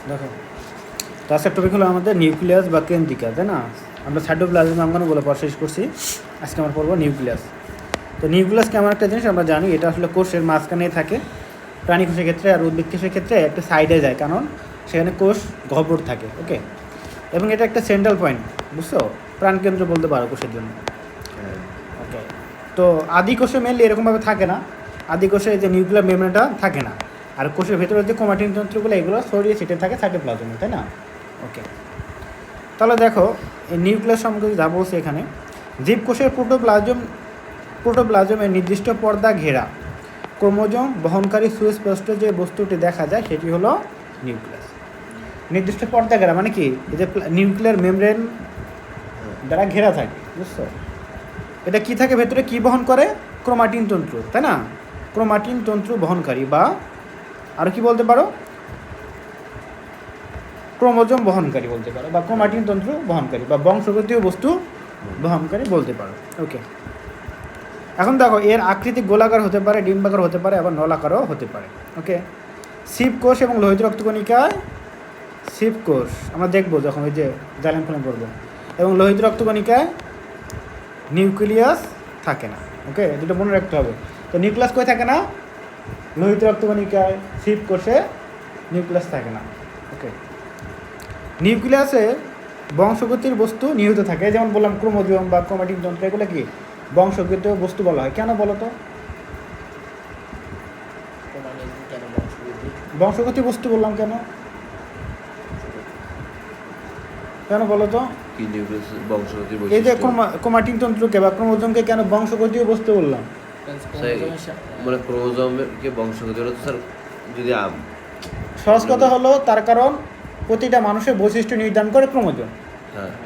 দেখো, আজকের টপিক হলো আমাদের নিউক্লিয়াস বা কেন্দ্রিকা, তাই না? আমরা সাইটোপ্লাজম অঙ্গাণুগুলো পড়া শেষ করছি, আজকে আমরা পড়বো নিউক্লিয়াস। তো নিউক্লিয়াস কেমন একটা জিনিস আমরা জানি, এটা আসলে কোষের মাঝখানে থাকে প্রাণী কোষের ক্ষেত্রে, আর উদ্ভিদ কোষের ক্ষেত্রে একটা সাইডে যায়, কারণ সেখানে কোষ গহ্বর থাকে। ওকে, এবং এটা একটা সেন্ট্রাল পয়েন্ট, বুঝছো? প্রাণকেন্দ্র বলতে পারো কোষের জন্য। ওকে, তো আদি কোষে মেনলি এরকমভাবে থাকে না, আদি কোষে যে নিউক্লিয়ার মেমব্রেনটা থাকে না, আর কোষের ভেতরে যে ক্রোমাটিন তন্ত্রগুলো এগুলো ছড়িয়ে ছিটে থাকে সাইটোপ্লাজমে, তাই না? ওকে, তাহলে দেখো এই নিউক্লিয়াস সম্পর্কে যা বলছে এখানে, জীবকোষের প্রোটোপ্লাজমের নির্দিষ্ট পর্দা ঘেরা ক্রোমোজোম বহনকারী সুস্পষ্ট যে বস্তুটি দেখা যায় সেটি হলো নিউক্লিয়াস। নির্দিষ্ট পর্দা ঘেরা মানে কি, এই যে নিউক্লিয়ার মেমব্রেন দ্বারা ঘেরা থাকে, বুঝছো? এটা কি থাকে ভেতরে, কি বহন করে? ক্রোমাটিন তন্তু, তাই না? ক্রোমাটিন তন্তু বহনকারী, বা আর কি বলতে পারো, ক্রোমোজোম বহনকারী বলতে পারো, বা ক্রোমাটিন তন্তু বহনকারী, বা বংশগতীয় বস্তু বহনকারী বলতে পারো। ওকে, এখন দেখো এর আকৃতি গোলাকার হতে পারে, ডিম্বাকার হতে পারে, আবার নলাকারও হতে পারে। ওকে, শিব কোষ এবং লোহিত রক্তকণিকায়, শিব কোষ আমরা দেখবো যখন ওই যে জালেন ফলন করবো, এবং লোহিত রক্তকণিকায় নিউক্লিয়াস থাকে না। ওকে, দুটো মনে রাখতে হবে। তো নিউক্লিয়াস কই থাকে না? লোহিত রক্তকণিকায়, শিব কোষে নিউক্লিয়াস থাকে না। ওকে, নিউক্লিয়াসে বংশগতির বস্তু নিহিত থাকে, যেমন বললাম ক্রোমোজোম বা ক্রোমাটিন তন্ত্র, এগুলো কি বংশগত বস্তু বলা হয়। কেন বলো তো? বংশগতি বস্তু বললাম কেন, কেন বলো তো? এই যে ক্রোমাটিন তন্ত্রকে বা ক্রোমোজোমকে কেন বংশগতীয় বস্তু বললাম? মানে ক্রোমোজোমকে বংশগতি হলো স্যার, যদি সহজ কথা হলো, তার কারণ প্রতিটা মানুষের বৈশিষ্ট্য নির্ধারণ করে ক্রোমোজোম,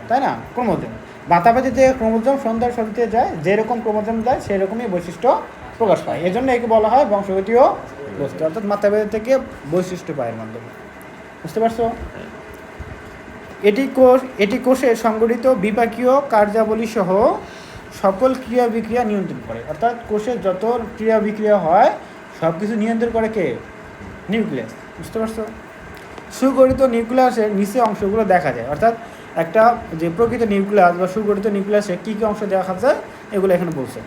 তাই না? ক্রোমোজোম মাথাপাতি যে ক্রোমোজোম সন্ধ্যার সরিতে যায়, যেরকম ক্রোমোজোম যায় সেই রকমই বৈশিষ্ট্য প্রকাশ পায়। এই জন্য একে বলা হয় বংশগতীয় বস্তু, অর্থাৎ মাথাপাতি থেকে বৈশিষ্ট্য পায়ের মাধ্যমে। বুঝতে পারছো? এটি কোষের সংগঠিত বিপাকীয় কার্যাবলী সহ সকল ক্রিয়া বিক্রিয়া নিয়ন্ত্রণ করে, অর্থাৎ কোষের যত ক্রিয়া বিক্রিয়া হয় সব কিছু নিয়ন্ত্রণ করে কে? নিউক্লিয়াস। বুঝতে পারছো? সুগঠিত নিউক্লিয়াসের নিচে অংশগুলো দেখা যায়, অর্থাৎ একটা যে প্রকৃত নিউক্লিয়াস বা সুগঠিত নিউক্লিয়াসে কী কী অংশ দেখা যায় এগুলো এখানে বলছে।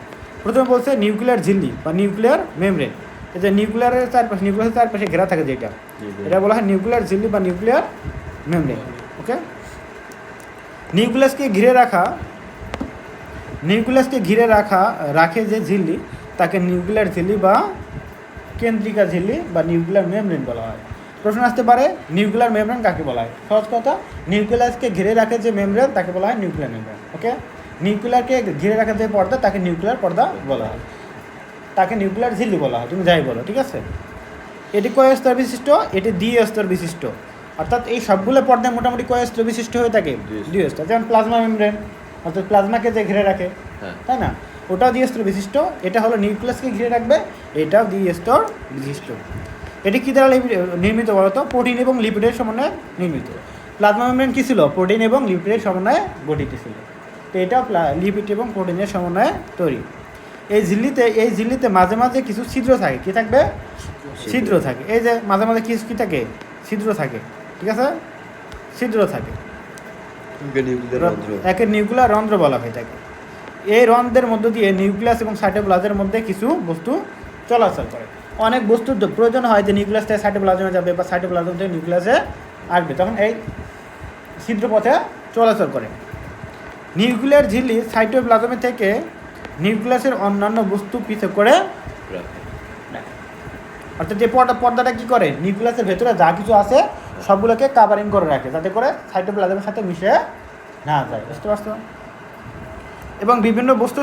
প্রথমে বলছে নিউক্লিয়ার ঝিল্লি বা নিউক্লিয়ার মেমব্রেন, এই যে নিউক্লিয়ারের নিউক্লিয়াসের চারপাশে ঘেরা থাকে যেটা, এটা বলা হয় নিউক্লিয়ার ঝিল্লি বা নিউক্লিয়ার মেমব্রেন। ওকে, নিউক্লিয়াসকে ঘিরে রাখে যে ঝিল্লি তাকে নিউক্লিয়ার ঝিল্লি বা কেন্দ্রিকা ঝিল্লি বা নিউক্লিয়ার মেমব্রেন বলা হয়। প্রশ্ন আসতে পারে নিউক্লিয়ার মেমব্রেন কাকে বলা হয়? সহজ কথা, নিউক্লিয়াসকে ঘিরে রাখে যে মেমব্রেন তাকে বলা হয় নিউক্লিয়ার মেমব্রেন। ওকে, নিউক্লিয়ারকে ঘিরে রাখে যে পর্দা তাকে নিউক্লিয়ার পর্দা বলা হয়, তাকে নিউক্লিয়ার ঝিল্লি বলা হয়, তুমি যাই বলো, ঠিক আছে? এটি কয় স্তর বিশিষ্ট? এটি দ্বি-স্তর বিশিষ্ট, অর্থাৎ এই সবগুলো পর্দায় মোটামুটি কয় স্তর বিশিষ্ট হয়ে থাকে? দুই স্তর। যেমন প্লাজমা মেমব্রেন, অর্থাৎ প্লাজমাকে যে ঘিরে রাখে, তাই না? ওটাও দ্বি-স্তর বিশিষ্ট। এটা হলো নিউক্লিয়াসকে ঘিরে রাখবে, এটাও দ্বি-স্তর বিশিষ্ট। এটি কী দ্বারা নির্মিত বলো তো? প্রোটিন এবং লিপিডের সমন্বয়ে নির্মিত। প্লাজমা মেমব্রেন কী ছিল? প্রোটিন এবং লিপিডের সমন্বয়ে গঠিত ছিল। তো এটাও লিপিড এবং প্রোটিনের সমন্বয়ে তৈরি। এই ঝিল্লিতে মাঝে মাঝে কিছু ছিদ্র থাকে। কী থাকবে? ছিদ্র থাকে। এই যে মাঝে মাঝে কিছু কী থাকে? ছিদ্র থাকে, ঠিক আছে? ছিদ্র থাকে, একে নিউক্লিয়ার রন্ধ্র বলা হয়ে থাকে। এই রন্ধ্রের মধ্য দিয়ে নিউক্লিয়াস এবং সাইটোপ্লাজমের মধ্যে কিছু বস্তু চলাচল করে। অনেক বস্তুর প্রয়োজন হয় যে নিউক্লিয়াস থেকে সাইটোপ্লাজমে যাবে বা সাইটোপ্লাজম থেকে নিউক্লিয়াসে আসবে, তখন এই ছিদ্র পথে চলাচল করে। নিউক্লিয়ার ঝিল্লি সাইটোপ্লাজমে থেকে নিউক্লিয়াসের অন্যান্য বস্তু পৃথক করে রাখে, অর্থাৎ যে পর্দাটা কী করে? নিউক্লিয়াসের ভেতরে যা কিছু আছে সবগুলোকে কাভারিং করে রাখে, যাতে করে সাইটোপ্লাজমের সাথে মিশে না যায়। বুঝতে পারছো? এবং বিভিন্ন বস্তু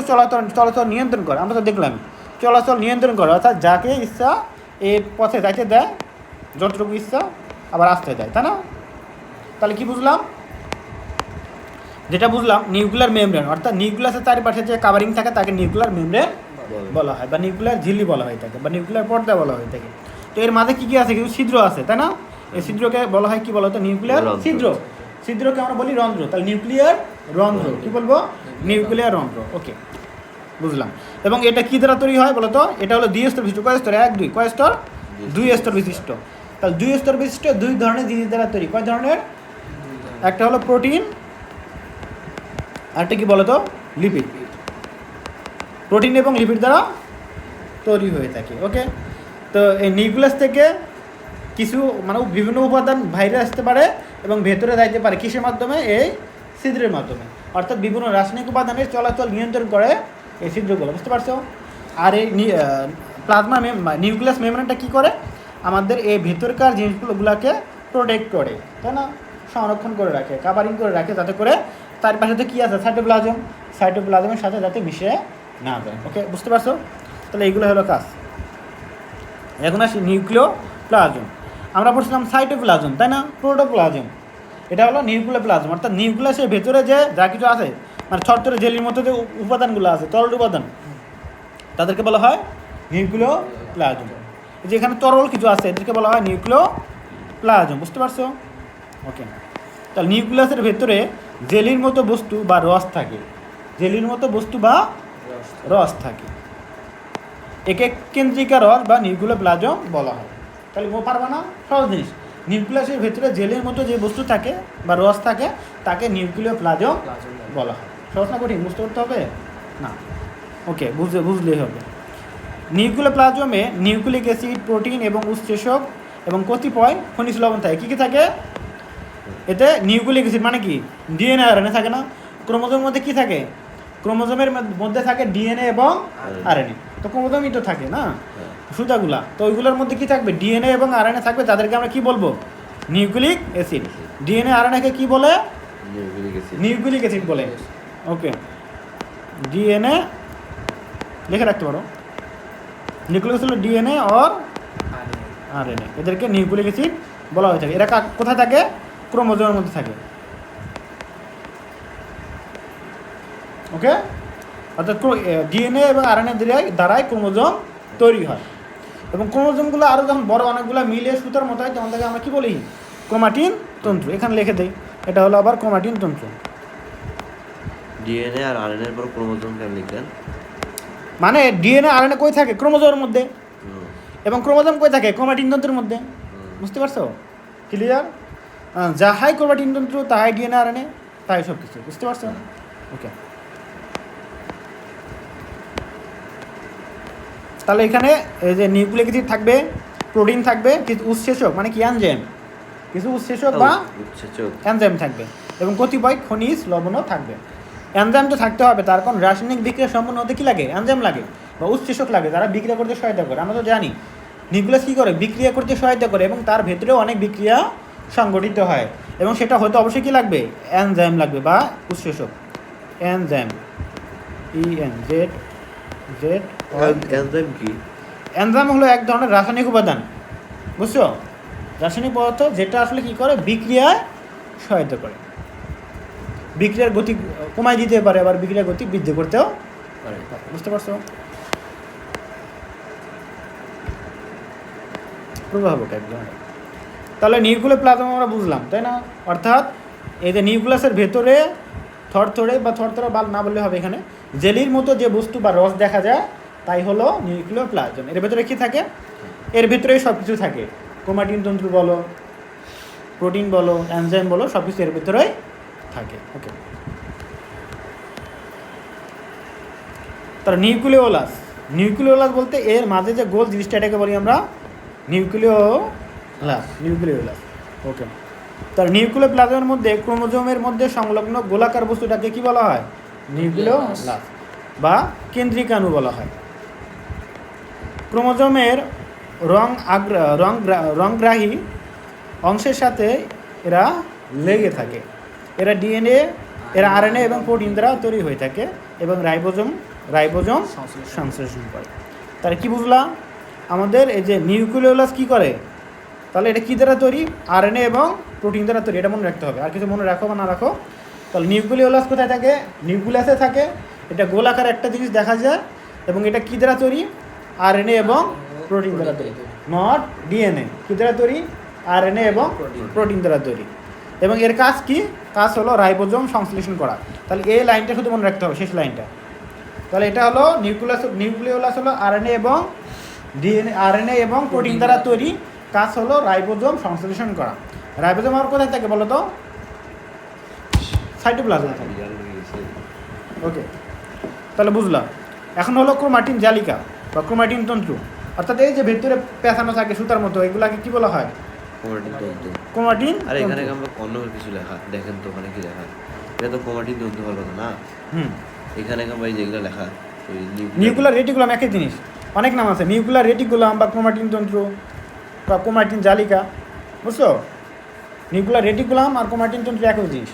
চলাচল নিয়ন্ত্রণ করে। আমরা তো দেখলাম চলাচল নিয়ন্ত্রণ করে, অর্থাৎ যাকে ইচ্ছা এই পথে যাইতে দেয়, যতটুকু ইচ্ছা আবার আসতে দেয়, তাই না? তাহলে কি বুঝলাম? যেটা বুঝলাম, নিউক্লিয়ার মেমব্রেন অর্থাৎ নিউক্লিয়াসের চারিপাশে যে কাভারিং থাকে তাকে নিউক্লিয়ার মেমব্রেন বলা হয়, বা নিউক্লিয়ার ঝিল্লি বলা হয়ে থাকে, বা নিউক্লিয়ার পর্দা বলা হয়ে থাকে। তো এর মাঝে কী কী আছে? কিছু ছিদ্র আছে, তাই না? এই ছিদ্রকে বলা হয় কি বলো তো? নিউক্লিয়ার ছিদ্র। ছিদ্রকে আমরা বলি রন্ধ্র। তাহলে নিউক্লিয়ার রন্ধ্র, কি বলবো? নিউক্লিয়ার রন্ধ্র। ওকে, বুঝলাম। এবং এটা কী দ্বারা তৈরি হয় বলো তো? এটা হলো দ্বি-স্তর বিশিষ্ট। কয় স্তর? 1 2 কয় স্তর? 2 স্তর বিশিষ্ট। তাহলে দুই স্তর বিশিষ্ট দুই ধরনের জিনিস দ্বারা তৈরি। কয় ধরনের? একটা হলো প্রোটিন, আরেকটা কি বলতো? লিপিড। প্রোটিন এবং লিপিড দ্বারা তৈরি হয়ে থাকে। ওকে, তো এই নিউক্লিয়াস থেকে কিছু মানে বিভিন্ন উপাদান বাইরে আসতে পারে এবং ভেতরে যাইতে পারে কিসের মাধ্যমে? এই ছিদ্রের মাধ্যমে। অর্থাৎ বিভিন্ন রাসায়নিক উপাদানের চলাচল নিয়ন্ত্রণ করে এই ছিদ্রগুলো, বুঝতে পারছো? আর এই প্লাজমা নিউক্লিয়াস মেমব্রেনটা কী করে? আমাদের এই ভেতরকার জিনিসগুলোকে প্রোটেক্ট করে, তাই না? সংরক্ষণ করে রাখে, কাভারিং করে রাখে, যাতে করে তার পাশে কী আছে? সাইটোপ্লাজম, সাইটোপ্লাজমের সাথে যাতে মিশে না যায়। ওকে, বুঝতে পারছো? তাহলে এইগুলো হলো কাজ। এখন আসি নিউক্লিওপ্লাজম। আমরা পড়ছিলাম সাইটোপ্লাজম, তাই না? প্রোটোপ্লাজম। এটা হলো নিউক্লিওপ্লাজম, অর্থাৎ নিউক্লিয়াসের ভেতরে যে যা কিছু আছে, মানে ছত্তরে জেলির মতো যে উপাদানগুলো আছে, তরল উপাদান, তাদেরকে বলা হয় নিউক্লিওপ্লাজম। যেখানে তরল কিছু আছে এদেরকে বলা হয় নিউক্লিওপ্লাজম, বুঝতে পারছো? ওকে, তাহলে নিউক্লিয়াসের ভেতরে জেলির মতো বস্তু বা রস থাকে, জেলির মতো বস্তু বা রস থাকে। একে কেন্দ্রিকা রস বা নিউক্লিওপ্লাজম বলা হয়। তাহলে পারবা না? সহজ জিনিস। নিউক্লিয়াসের ভেতরে জেলের মতো যে বস্তু থাকে বা রস থাকে তাকে নিউক্লিওপ্লাজম বলা হয়। সহজ না কঠিন? বুঝতে করতে হবে না? ওকে, বুঝলেই হবে। নিউক্লিওপ্লাজমে নিউক্লিক অ্যাসিড, প্রোটিন এবং উৎসেচক এবং কতিপয় খনিজ লবণ থাকে। কী কী থাকে এতে? নিউক্লিক অ্যাসিড মানে কি? ডিএনএ আরএনএ থাকে না? ক্রোমোজোমের মধ্যে কি থাকে? ক্রোমোজোমের মধ্যে থাকে ডিএনএ এবং আরএনএ। তো ক্রোমোজোমই তো থাকে না, সুতাগুলা। তো ওইগুলোর মধ্যে কি থাকবে? ডিএনএ এবং আরএনএ থাকবে। তাদেরকে আমরা কি বলবো? Nucleic acid. ডিএনএ আরএনএকে কি বলে? নিউক্লিক অ্যাসিড বলে। ওকে, ডিএনএ লিখে রাখতে পারো। নিউক্লিক অ্যাসিড হলো ডিএনএ আর আরএনএ, এদেরকে নিউক্লিক অ্যাসিড বলা হয়ে থাকে। এরা কোথায় থাকে? ক্রোমোজোমের মধ্যে থাকে। ওকে, অর্থাৎ ডিএনএ এবং আরএনএ দ্বারাই ক্রোমোজোম তৈরি হয়। এবং ক্রোমোজোমগুলো আরও যখন বড় অনেকগুলো মিলে সুতার মতো হয় তখন তাকে আমরা কী বলি? ক্রোমাটিন তন্ত্র। এখানে লিখে দেই, এটা হলো আবার ক্রোমাটিন তন্ত্র। ডিএনএ আর আরএনএর পর ক্রোমোজোম কেন লিখলেন? মানে ডিএনএ আরএনএ কই থাকে? ক্রোমোজোমের মধ্যে। এবং ক্রোমোজোম কই থাকে? ক্রোমাটিন তন্ত্রের মধ্যে। বুঝতে পারছো? ক্লিয়ার? যাহাই ক্রোমাটিন তন্ত্র তাহাই ডিএনএ আরএনএ, তাই সব কিছু। বুঝতে পারছো? ওকে, তাহলে এখানে এই যে নিউক্লিক অ্যাসিড থাকবে, প্রোটিন থাকবে, কিছু উৎসেচক মানে কি? এনজাইম। কিছু উৎসেচক বা এনজাইম থাকবে এবং কতিপয় খনিজ লবণও থাকবে। এনজাইম তো থাকতে হবে, তার কারণ রাসায়নিক বিক্রিয়া সম্পন্ন হতে কী লাগে? এনজাইম লাগে বা উৎসেচক লাগে, যারা বিক্রিয়া করতে সহায়তা করে। আমরা তো জানি নিউক্লিয়াস কী করে? বিক্রিয়া করতে সহায়তা করে এবং তার ভেতরেও অনেক বিক্রিয়া সংগঠিত হয় এবং সেটা হয়তো অবশ্যই কী লাগবে? এনজাইম লাগবে বা উৎসেচক। এনজাইম, ENZAIM কি? এনজাইম হলো এক ধরনের রাসায়নিক উপাদান, বুঝছো? রাসায়নিক পদার্থ যেটা আসলে কী করে? বিক্রিয়ায় সহায়তা করে। বিক্রিয়ার গতি কমায় দিতে পারে, আবার বিক্রিয়ার গতি বৃদ্ধি করতেও পারে। বুঝতে পারছো? প্রভাবক এক ধরনের। তাহলে নিউক্লিওপ্লাজম আমরা বুঝলাম, তাই না? অর্থাৎ এই যে নিউক্লিয়াসের ভেতরে থরথরে বা থরথরে বাল না বললে হবে, এখানে জেলির মতো যে বস্তু বা রস দেখা যায় তাই হলো নিউক্লিওপ্লাজম। এর ভেতরে কী থাকে? এর ভেতরেই সব কিছু থাকে। ক্রোমাটিন তন্ত্র বলো, প্রোটিন বলো, এনজাইম বলো, সব কিছু এর ভেতরেই থাকে। ওকে, তাহলে নিউক্লিওলাস। নিউক্লিওলাস বলতে এর মাঝে যে গোল জিনিসটা, এটাকে বলি আমরা নিউক্লিওলাস। ওকে, তার নিউক্লিওপ্লাজমের মধ্যে ক্রোমোজোমের মধ্যে সংলগ্ন গোলাকার বস্তুটাকে কি বলা হয়? নিউক্লিওলাস বা কেন্দ্রিকাণু বলা হয়। ক্রোমোজোমের রংগ্রাহী অংশের সাথে এরা লেগে থাকে। এরা ডিএনএ, এরা আরএনএ এবং প্রোটিন দ্বারা তৈরি হয়ে থাকে এবং রাইবোজোম সংশ্লেষণ করে। তাহলে কি বুঝলাম? আমাদের এই যে নিউক্লিওলাস কি করে? তাহলে এটা কী দ্বারা তৈরি? আরএনএ এবং প্রোটিন দ্বারা তৈরি। এটা মনে রাখতে হবে, আর কিছু মনে রাখো বা না রাখো। তাহলে নিউক্লিওলাস কোথায় থাকে? নিউক্লিয়াসে থাকে। এটা গোলাকার একটা জিনিস দেখা যায় এবং এটা কী দ্বারা তৈরি? আরএনএ এবং প্রোটিন দ্বারা তৈরি, নট ডিএনএ। কী দ্বারা তৈরি? আরএনএ এবং প্রোটিন দ্বারা তৈরি। এবং এর কাজ কি? কাজ হলো রাইবোজোম সংশ্লেষণ করা। তাহলে এই লাইনটা শুধু মনে রাখতে হবে, শেষ লাইনটা। তাহলে এটা হলো নিউক্লিওলাস হলো আরএনএ এবং ডিএনএ, আরএনএ এবং প্রোটিন দ্বারা তৈরি কাজ হলো রাইবোজোম সংশ্লেষণ করা। রাইবোজোম আর কোথায় থাকে বলো তো? সাইটোপ্লাজমে থাকে। ওকে, তাহলে বুঝলাম। এখন হলো ক্রোমাটিন জালিকা বা ক্রোমাটিন তন্তু, অর্থাৎ এই যে ভেতরে পেঁচানো থাকে সুতার মতো, এগুলাকে কি বলা হয়? ক্রোমাটিন তন্তু। ক্রোমাটিন আর এখানে তন্তু। আমরা অন্য কিছু লেখা দেখেন তো, ওখানে কি লেখা? এটা তো ক্রোমাটিন তন্তু হলো না। হুম, এখানে আমরা এই যেগুলো লেখা ওই নিউক্লিয়ার রেটিকুলাম একই জিনিস, অনেক নাম আছে, নিউক্লিয়ার রেটিকুলাম বা ক্রোমাটিন তন্তু বা ক্রোমাটিন জালিকা, বুঝছো? নিউক্লিয়ার রেটিকুলাম আর ক্রোমাটিন তন্তু একই জিনিস।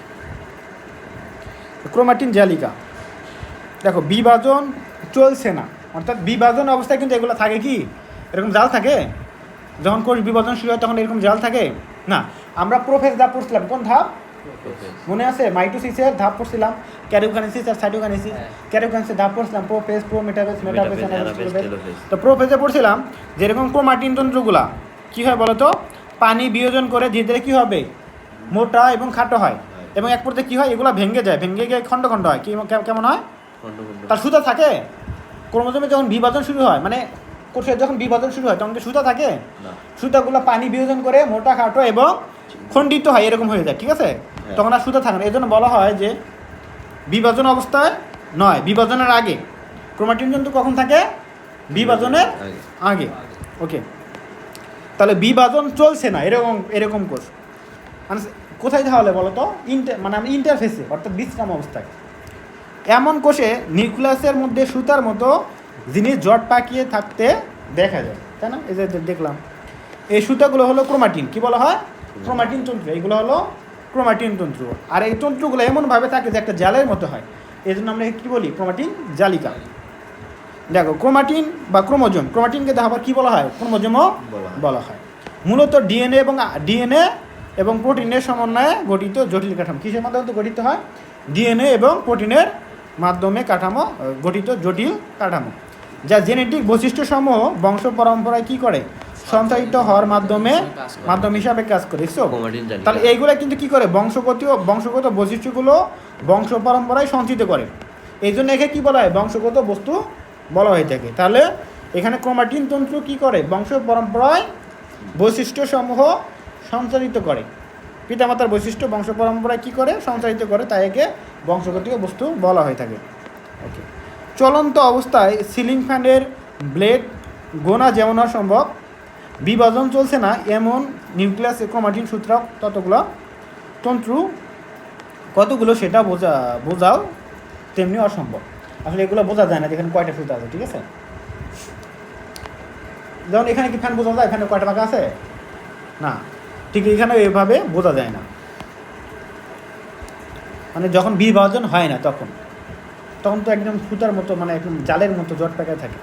ক্রোমাটিন জালিকা, দেখো বিভাজন চলছে না, অর্থাৎ বিভাজন অবস্থায় কিন্তু এগুলো থাকে কি এরকম জাল থাকে? যখন কোষ বিভাজন শুরু হয় তখন এরকম জাল থাকে না। আমরা প্রোফেজ ধাপ পড়ছিলাম, কোন ধাপ মনে আছে? মাইটোসিসের ধাপ পড়ছিলাম, ক্যারিওকাইনেসিস আর সাইটোকাইনেসিস। ক্যারিওকাইনেসিসের ধাপ পড়ছিলাম প্রোফেজ, মেটাফেজ, অ্যানাফেজ, টেলোফেজ। তো প্রোফেজে পড়ছিলাম যেরকম ক্রোমাটিন তন্ত্রগুলা কি হয় বলো তো? পানি বিয়োজন করে ধীরে ধীরে কী হবে? মোটা এবং খাটো হয়, এবং এক পর্যায়ে কী হয়? এগুলো ভেঙে যায়, ভেঙে গিয়ে খণ্ড খণ্ড হয়। কি কেমন হয়? তার সুতা থাকে? ক্রোমোজোমে যখন বিভাজন শুরু হয়, মানে কোষের যখন বিভাজন শুরু হয় তখন কি সুতা থাকে? সুতাগুলো পানি বিয়োজন করে মোটা খাটো এবং খণ্ডিত হয়, এরকম হয়ে যায়, ঠিক আছে? তখন আর সুতা থাকে না। এই জন্য বলা হয় যে বিভাজন অবস্থায় নয়, বিভাজনের আগে। ক্রোমাটিন তন্তু কখন থাকে? বিভাজনের আগে। ওকে, তাহলে বিভাজন চলছে না এরকম এরকম কোষ মানে কোথায় তাহলে বলো তো? মানে ইন্টারফেসে, অর্থাৎ বিশ্রাম অবস্থায়। এমন কোষে নিউক্লিয়াসের মধ্যে সুতার মতো জিনিস জট পাকিয়ে থাকতে দেখা যায়, তাই না? এই যে দেখলাম এই সুতাগুলো হলো ক্রোমাটিন, কি বলা হয়? ক্রোমাটিন তন্তু। এইগুলো হলো ক্রোমাটিন তন্তু। আর এই তন্তুগুলো এমনভাবে থাকে যে একটা জালের মতো হয়, এই জন্য আমরা কী বলি? ক্রোমাটিন জালিকা। দেখো ক্রোমাটিন বা ক্রোমোজোম, ক্রোমাটিনকে আবার কী বলা হয়? ক্রোমোজোমও বলা হয়। মূলত ডিএনএ এবং প্রোটিনের সমন্বয়ে গঠিত জটিল কাঠামো। কিসের মাধ্যমে গঠিত হয়? ডিএনএ এবং প্রোটিনের মাধ্যমে গঠিত জটিল কাঠামো, যা জেনেটিক বৈশিষ্ট্যসমূহ বংশ পরম্পরায় কী করে? সঞ্চারিত হওয়ার মাধ্যম হিসাবে কাজ করে। তাহলে এইগুলো কিন্তু কী করে? বংশগত বৈশিষ্ট্যগুলো বংশ পরম্পরায় সঞ্চিত করে। এই জন্য একে কী বলা হয়? বংশগত বস্তু বলা হয়ে থাকে। তাহলে এখানে ক্রোমাটিন তন্তু কী করে? বংশ পরম্পরায় বৈশিষ্ট্যসমূহ সঞ্চারিত করে। পিতামাতার বৈশিষ্ট্য বংশ পরম্পরায় কী করে? সঞ্চারিত করে, তাই একে বংশগত বস্তু বলা হয়ে থাকে। ওকে, চলন্ত অবস্থায় সিলিং ফ্যানের ব্লেড গোনা যেমন অসম্ভব, বিভাজন চলছে না এমন নিউক্লিয়াসে ক্রোমাটিন সূত্রক তন্তু কতগুলো সেটা বোঝাও তেমনি অসম্ভব। আসলে এগুলো বোঝা যায় না যেখানে কয়টা সুতা আছে, ঠিক আছে? যেমন এখানে কি ফ্যান বোঝা যায়? এখানে কয়টা পাখা আছে? না, ঠিক এখানে এভাবে বোঝা যায় না। মানে যখন বিভাজন হয় না তখন তো একদম সুতার মতো, মানে একদম জালের মতো জট পাকিয়ে থাকে।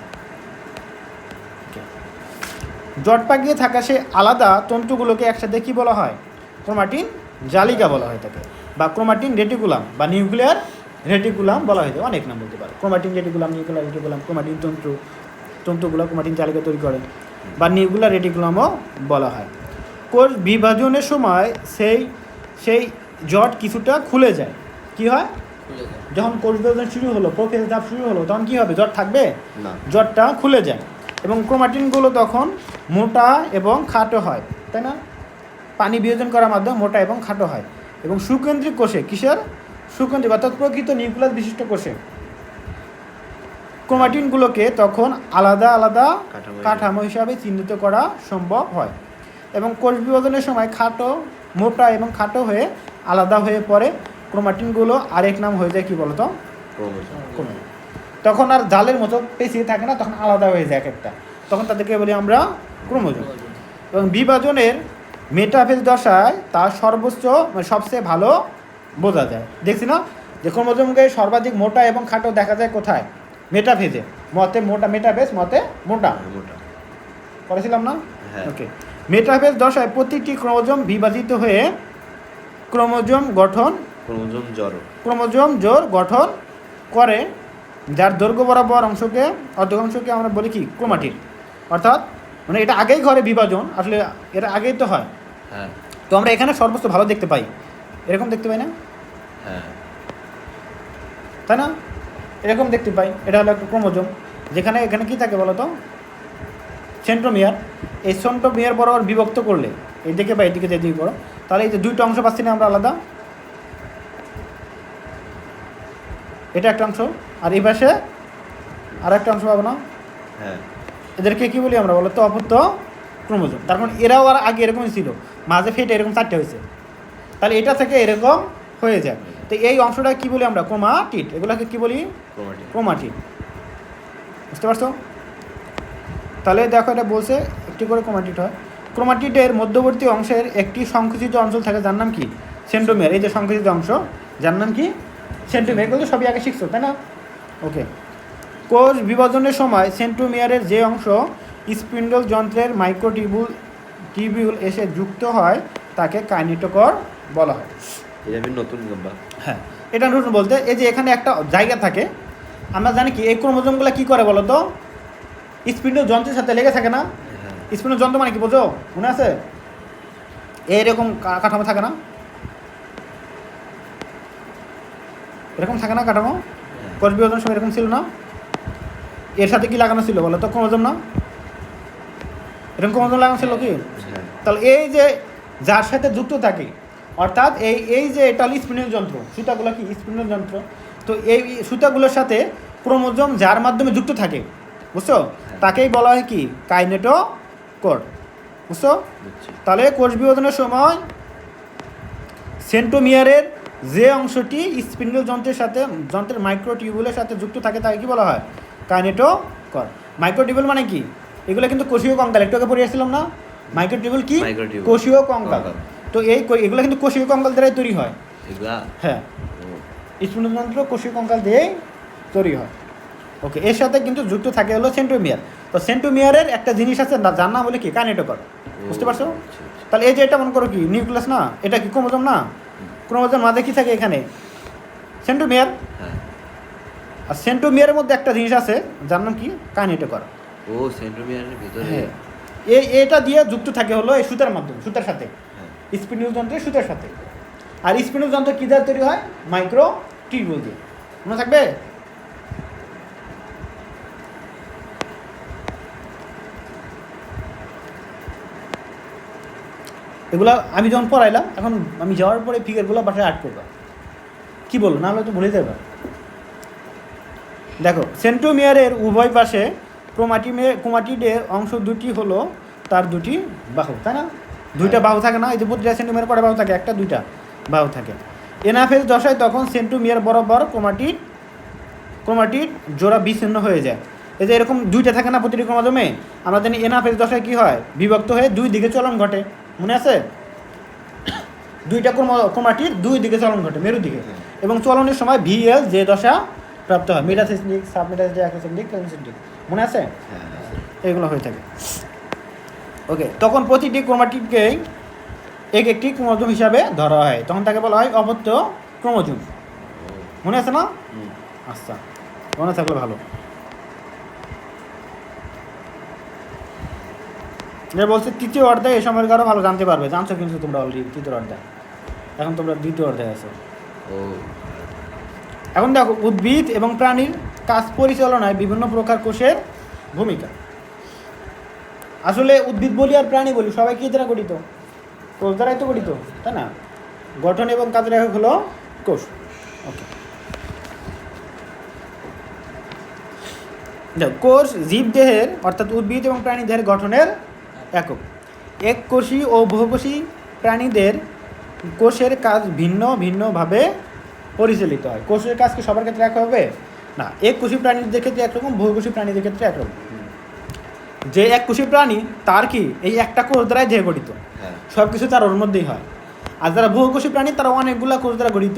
জট পাকিয়ে থাকা সে আলাদা তন্তুগুলোকে একসাথে কী বলা হয়? ক্রোমাটিন জালিকা বলা হয়ে থাকে, বা ক্রোমাটিন রেটিকুলাম বা নিউক্লিয়ার রেটিকুলাম বলা হয়ে থাকে। অনেক নাম বলতে পারে, chromatin reticulum, nuclear reticulum, chromatin তন্তুগুলো ক্রোমাটিন জালিকা তৈরি করে, বা নিউক্লিয়ার রেটিকুলামও বলা হয়। কোষ বিভাজনের সময় সেই জট কিছুটা খুলে যায়। কি হয়? যখন কোষ বিভাজন শুরু হলো, প্রোফেজ ধাপ শুরু হলো, তখন কী হবে? জট থাকবে না, জটটা খুলে যায়, এবং ক্রোমাটিনগুলো তখন মোটা এবং খাটো হয়, তাই না? পানি বিয়োজন করার মাধ্যমে মোটা এবং খাটো হয়। এবং সুকেন্দ্রিক কোষে, কিসের সুকেন্দ্রিক, অর্থাৎ প্রকৃত নিউক্লিয়াস বিশিষ্ট কোষে ক্রোমাটিনগুলোকে তখন আলাদা আলাদা কাঠামো হিসাবে চিহ্নিত করা সম্ভব হয়, এবং কোষ বিভাজনের সময় মোটা এবং খাটো হয়ে আলাদা হয়ে পড়ে। ক্রোমাটিনগুলো আরেক নাম হয়ে যায় কি বলতো? ক্রোমোজোম। তখন আর জালের মতো পেঁচিয়ে থাকে না, তখন আলাদা হয়ে যায় এক একটা, তখন তাদেরকে বলি আমরা ক্রোমোজোম। এবং বিভাজনের মেটাফেজ দশায় তার সবচেয়ে ভালো বোঝা যায়। দেখছি না যে ক্রোমোজোমকে সর্বাধিক মোটা এবং খাটো দেখা যায় কোথায়? মেটাফেজে। মেটাফেজ মতে মোটা করেছিলাম না? ওকে, মেটাফেজ দশায় প্রতিটি ক্রোমোজোম বিভাজিত হয়ে ক্রোমোজোম জোড় গঠন করে, যার দৈর্ঘ্য বরাবর অর্ধেক অংশকে আমরা বলি কি? ক্রোমাটিন। অর্থাৎ মানে এটা আগেই ঘরে বিভাজন, আসলে এটা আগেই তো হয়। তো আমরা এখানে সর্বোচ্চ ভালো দেখতে পাই, এরকম দেখতে পাই না? তাই না? এরকম দেখতে পাই। এটা হলো একটা ক্রোমোজোম, এখানে কি থাকে বলো তো? সেন্ট্রোমিয়ার, এই সেন্ট্রোমিয়ার বরাবর বিভক্ত করলে এইদিকে বা এইদিকে যেদিকে করো, তাহলে এই যে দুইটা অংশ পাচ্ছি না আমরা আলাদা, এটা একটা অংশ আর এই পাশে আর একটা অংশ পাবো না, হ্যাঁ এদেরকে কি বলি আমরা বলো তো? অপত্য ক্রোমোজোম। তার মানে এরাও আর আগে এরকমই ছিল, মাঝে ফেটে এরকম 4টে হয়েছে, তাহলে এটা থেকে এরকম হয়ে যায়। তো এই অংশটা কি বলি আমরা? ক্রোমাটিড। এগুলোকে কি বলি? ক্রোমাটিড। ক্রোমাটিড। বুঝতে পারছো? তাহলে দেখো এটা বলছে একটি করে ক্রোমাটিড হয়। ক্রোমাটিডের মধ্যবর্তী অংশের একটি সংকুচিত অঞ্চল থাকে, যার নাম কি? সেন্ট্রোমিয়ার। এই যে সংকুচিত অংশ, যার নাম কি? সেন্ট্রোমিয়ার। এগুলো তো সবই আগে শিখছো, তাই না? ওকে। কোষ বিভাজনের সময় সেন্ট্রোমিয়ারের যে অংশ স্পিন্ডল যন্ত্রের টিবিউল এসে যুক্ত হয় তাকে কাইনেটোকর বলা হয়। এটা আমি নতুন গম্বা। হ্যাঁ, এটা নতুন বলতে এই যে এখানে একটা জায়গা থাকে, আমরা জানি কি এই ক্রোমোজোমগুলো কি করে বলো তো? স্পিন্ডল যন্ত্রের সাথে লেগে থাকে না? হ্যাঁ স্পিন্ডল যন্ত্র মানে কি বোঝো? মনে আছে? এরকম কাঠামো থাকে না? এরকম থাকে না কাঠামো? কোষ বিভাজনের সময় এরকম ছিল না? এর সাথে কি লাগানো ছিল বলো তো? ক্রোমোজোম না? এরকম ক্রোমোজোম লাগানো ছিল কি? হ্যাঁ তাহলে এই যে যার সাথে যুক্ত থাকে, অর্থাৎ এই যে এটা হলো স্পিন্ডল যন্ত্র, সুতাগুলো কি স্পিন্ডল যন্ত্র, তো এই সুতাগুলোর সাথে ক্রোমোজোম যার মাধ্যমে যুক্ত থাকে, বুঝছো? তাকেই বলা হয় কি? কাইনেটোকর। বুঝছো? বুঝছি। তাহলে কোষ বিভাজনের সময় সেন্ট্রোমিয়ারের যে অংশটি স্পিন্ডল যন্ত্রের মাইক্রোটিউবুলের সাথে যুক্ত থাকে তাকে কি বলা হয়? কাইনেটোকর। মাইক্রোটিউবুল মানে কি? এগুলো কিন্তু কোষীয় কঙ্কাল, একটু আগে পড়ে আসছিলাম না? মাইক্রোটিউবুল কি? মাইক্রোটিউবুল। কোষীয় কঙ্কাল। কঙ্কাল। তো এগুলো কিন্তু কোষীয় কঙ্কাল দ্বারাই তৈরি হয়। এগুলা হ্যাঁ, ও, স্পিন্ডল যন্ত্র কোষীয় কঙ্কাল দিয়েই তৈরি হয়। ওকে, এর সাথে কিন্তু যুক্ত থাকে হলো সেন্ট্রোমিয়ার। তো সেন্ট্রোমিয়ারের একটা জিনিস আছে যার নাম হলো কি? কাইনেটোকর। বুঝতে পারছো? আচ্ছা, আচ্ছা। তাহলে এই যে এটা মনে করো কি নিউক্লিয়াস না? এটা কি ক্রোমোজোম না? ক্রোমোজোম মাঝে কি থাকে? এখানে সেন্ট্রোমিয়ার। হ্যাঁ আর সেন্ট্রোমিয়ারের মধ্যে একটা জিনিস আছে যার নাম কি? কাইনেটোকর। ও সেন্ট্রোমিয়ারের ভিতরে। হ্যাঁ, এটা দিয়ে যুক্ত থাকে হলো এই সুতার মাধ্যমে, সুতার সাথে, হ্যাঁ স্পিন্ডল যন্ত্রের সুতার সাথে। আর স্পিন্ডল যন্ত্র কি দ্বারা তৈরি হয়? মাইক্রোটিউবুল দিয়ে। মনে থাকবে? এগুলা আমি যখন পড়াইলাম, এখন আমি যাওয়ার পরে ফিগারগুলো বাসায় আর্ট করবা। কি বললো? না হলে তো ভুলে যাবে। দেখো, সেন্ট্রোমিয়ারের উভয় পাশে ক্রোমাটিডের অংশ দুটি হলো তার দুটি বাহু, তাই না? দুইটা বাহু থাকে না? এই যে প্রতিটা সেন্ট্রোমিয়ার কটা বাহু থাকে? একটা, দুইটা বাহু থাকে। এনাফেজ দশায় তখন সেন্ট্রোমিয়ার বরাবর ক্রোমাটিড জোড়া বিচ্ছিন্ন হয়ে যায়। এই যে এরকম দুইটা থাকে না প্রতিটি ক্রোমোজোমে? আমরা জানি এনাফেজ দশায় কী হয়? বিভক্ত হয়ে দুই দিকে চলন ঘটে। মনে আছে? দুইটা ক্রোমাটিড দুই দিকে চলন ঘটে, মেরু দিকে, এবং চলনের সময় VL যে দশা প্রাপ্ত হয়, মেটাসিস্টিক, সাবমেটাসিস্টিক, অ্যাক্রোসিস্টিক, ট্রান্সিস্টিক। মনে আছে? হ্যাঁ এগুলো হয়ে থাকে। ওকে, তখন প্রতিটি ক্রোমাটিডকে একটি ক্রোমোজোম হিসাবে ধরা হয়, তখন তাকে বলা হয় অপত্য ক্রোমোজোম। মনে আছে না? হুম। আচ্ছা, মনে থাকলে ভালো। যে বলছে তৃতীয় অধ্যায় এই সময়ের আরও ভালো জানতে পারবে। জানছো কিন্তু তোমরা অলরেডি তৃতীয় অধ্যায়, এখন তোমরা দ্বিতীয় অধ্যায় আছো। ও এখন দেখো, উদ্ভিদ এবং প্রাণীর কাজ পরিচালনায় বিভিন্ন প্রকার কোষের ভূমিকা। আসলে উদ্ভিদ বলি আর প্রাণী বলি সবাই কি দ্বারা গঠিত? কোষ দ্বারাই তো গঠিত, তাই না? গঠন এবং কাজের একক হলো কোষ। ওকে, দেখো, কোষ জীবদেহের অর্থাৎ উদ্ভিদ এবং প্রাণী দেহের গঠনের একক। এককোষী ও বহুকোষী প্রাণীদের কোষের কাজ ভিন্ন ভিন্নভাবে পরিচালিত হয়। কোষের কাজ কি সবার ক্ষেত্রে এক হবে? না, এককোষী প্রাণীদের ক্ষেত্রে একরকম, বহুকোষী প্রাণীদের ক্ষেত্রে একরকম। যে এককোষী প্রাণী তার কি এই একটা কোষ দ্বারাই দেহ গঠিত, হ্যাঁ সব কিছু তার ওর মধ্যেই হয়। আর যারা বহুকোষী প্রাণী তারা অনেকগুলো কোষ দ্বারা গঠিত,